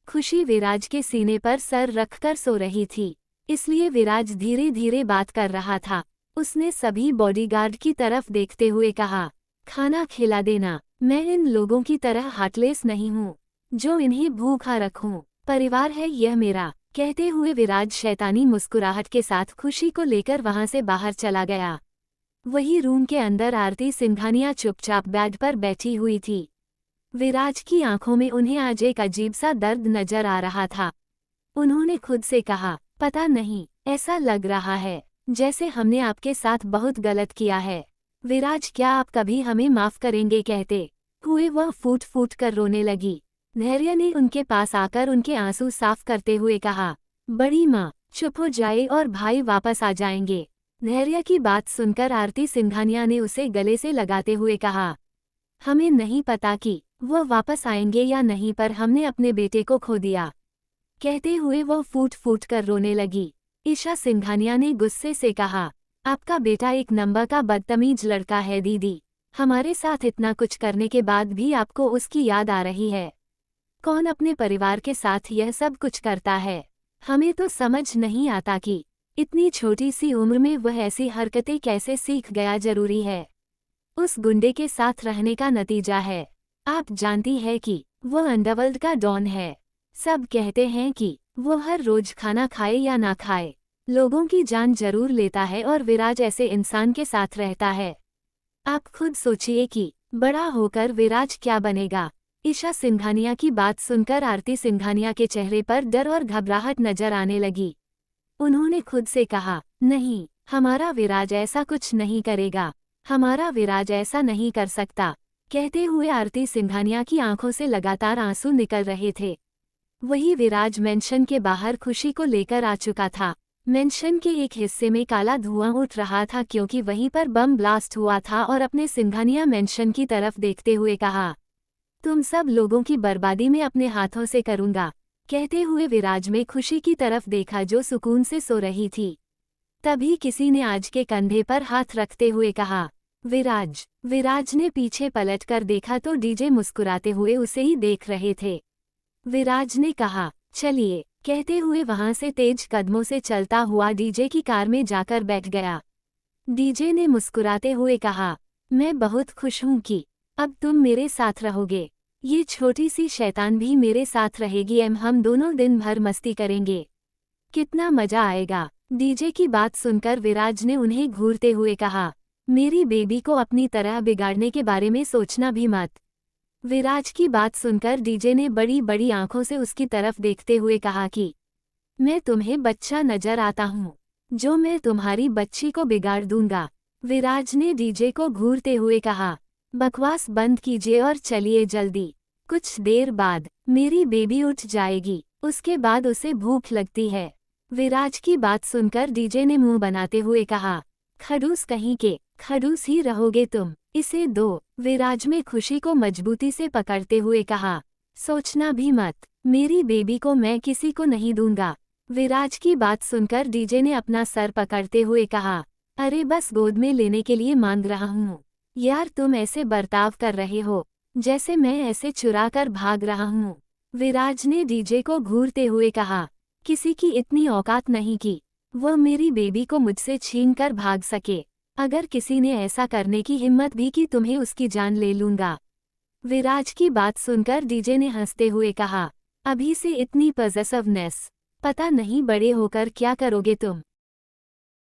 खुशी विराज के सीने पर सर रखकर सो रही थी, इसलिए विराज धीरे धीरे बात कर रहा था। उसने सभी बॉडीगार्ड की तरफ देखते हुए कहा, खाना खिला देना, मैं इन लोगों की तरह हार्टलेस नहीं हूँ जो इन्हें भूखा रखूं। परिवार है यह मेरा। कहते हुए विराज शैतानी मुस्कुराहट के साथ खुशी को लेकर वहां से बाहर चला गया। वही रूम के अंदर आरती सिंघानिया चुपचाप बेड पर बैठी हुई थी। विराज की आंखों में उन्हें आज एक अजीब सा दर्द नजर आ रहा था। उन्होंने खुद से कहा, पता नहीं, ऐसा लग रहा है जैसे हमने आपके साथ बहुत गलत किया है। विराज, क्या आप कभी हमें माफ करेंगे? कहते हुए वह फूट फूट कर रोने लगी। धैर्य ने उनके पास आकर उनके आंसू साफ करते हुए कहा, बड़ी माँ चुप हो जाए और भाई वापस आ जाएंगे। धैर्य की बात सुनकर आरती सिंघानिया ने उसे गले से लगाते हुए कहा, हमें नहीं पता कि वह वापस आएंगे या नहीं, पर हमने अपने बेटे को खो दिया। कहते हुए वह फूट फूट कर रोने लगी। ईशा सिंघानिया ने गुस्से से कहा, आपका बेटा एक नंबर का बदतमीज लड़का है दीदी। हमारे साथ इतना कुछ करने के बाद भी आपको उसकी याद आ रही है। कौन अपने परिवार के साथ यह सब कुछ करता है? हमें तो समझ नहीं आता कि इतनी छोटी सी उम्र में वह ऐसी हरकतें कैसे सीख गया। जरूरी है उस गुंडे के साथ रहने का नतीजा है। आप जानती है कि वह अंडरवर्ल्ड का डॉन है। सब कहते हैं कि वो हर रोज खाना खाए या ना खाए, लोगों की जान जरूर लेता है, और विराज ऐसे इंसान के साथ रहता है। आप खुद सोचिए कि बड़ा होकर विराज क्या बनेगा। ईशा सिंघानिया की बात सुनकर आरती सिंघानिया के चेहरे पर डर और घबराहट नजर आने लगी। उन्होंने खुद से कहा, नहीं, हमारा विराज ऐसा कुछ नहीं करेगा, हमारा विराज ऐसा नहीं कर सकता। कहते हुए आरती सिंघानिया की आंखों से लगातार आंसू निकल रहे थे। वही विराज मेंशन के बाहर खुशी को लेकर आ चुका था। मेंशन के एक हिस्से में काला धुआं उठ रहा था क्योंकि वहीं पर बम ब्लास्ट हुआ था, और अपने सिंघानिया मेंशन की तरफ देखते हुए कहा, तुम सब लोगों की बर्बादी मैं अपने हाथों से करूंगा। कहते हुए विराज में खुशी की तरफ देखा जो सुकून से सो रही थी। तभी किसी ने आज के कंधे पर हाथ रखते हुए कहा, विराज। विराज ने पीछे पलटकर देखा तो डीजे मुस्कुराते हुए उसे ही देख रहे थे। विराज ने कहा, चलिए। कहते हुए वहां से तेज कदमों से चलता हुआ डीजे की कार में जाकर बैठ गया। डीजे ने मुस्कुराते हुए कहा, मैं बहुत खुश हूं कि अब तुम मेरे साथ रहोगे। ये छोटी सी शैतान भी मेरे साथ रहेगी। हम दोनों दिन भर मस्ती करेंगे, कितना मजा आएगा। डीजे की बात सुनकर विराज ने उन्हें घूरते हुए कहा, मेरी बेबी को अपनी तरह बिगाड़ने के बारे में सोचना भी मत। विराज की बात सुनकर डीजे ने बड़ी बड़ी आंखों से उसकी तरफ देखते हुए कहा कि मैं तुम्हें बच्चा नजर आता हूँ जो मैं तुम्हारी बच्ची को बिगाड़ दूंगा। विराज ने डीजे को घूरते हुए कहा, बकवास बंद कीजिए और चलिए जल्दी। कुछ देर बाद मेरी बेबी उठ जाएगी, उसके बाद उसे भूख लगती है। विराज की बात सुनकर डीजे ने मुंह बनाते हुए कहा, खड़ूस कहीं के, खड़ूस ही रहोगे तुम, इसे दो। विराज में खुशी को मजबूती से पकड़ते हुए कहा, सोचना भी मत, मेरी बेबी को मैं किसी को नहीं दूंगा। विराज की बात सुनकर डीजे ने अपना सर पकड़ते हुए कहा, अरे बस गोद में लेने के लिए मांग रहा हूँ यार, तुम ऐसे बर्ताव कर रहे हो जैसे मैं ऐसे चुरा कर भाग रहा हूँ। विराज ने डीजे को घूरते हुए कहा, किसी की इतनी औकात नहीं कि वह मेरी बेबी को मुझसे छीन कर भाग सके। अगर किसी ने ऐसा करने की हिम्मत भी की तुम्हें उसकी जान ले लूंगा। विराज की बात सुनकर डीजे ने हंसते हुए कहा, अभी से इतनी पॉसेसिवनेस, पता नहीं बड़े होकर क्या करोगे तुम।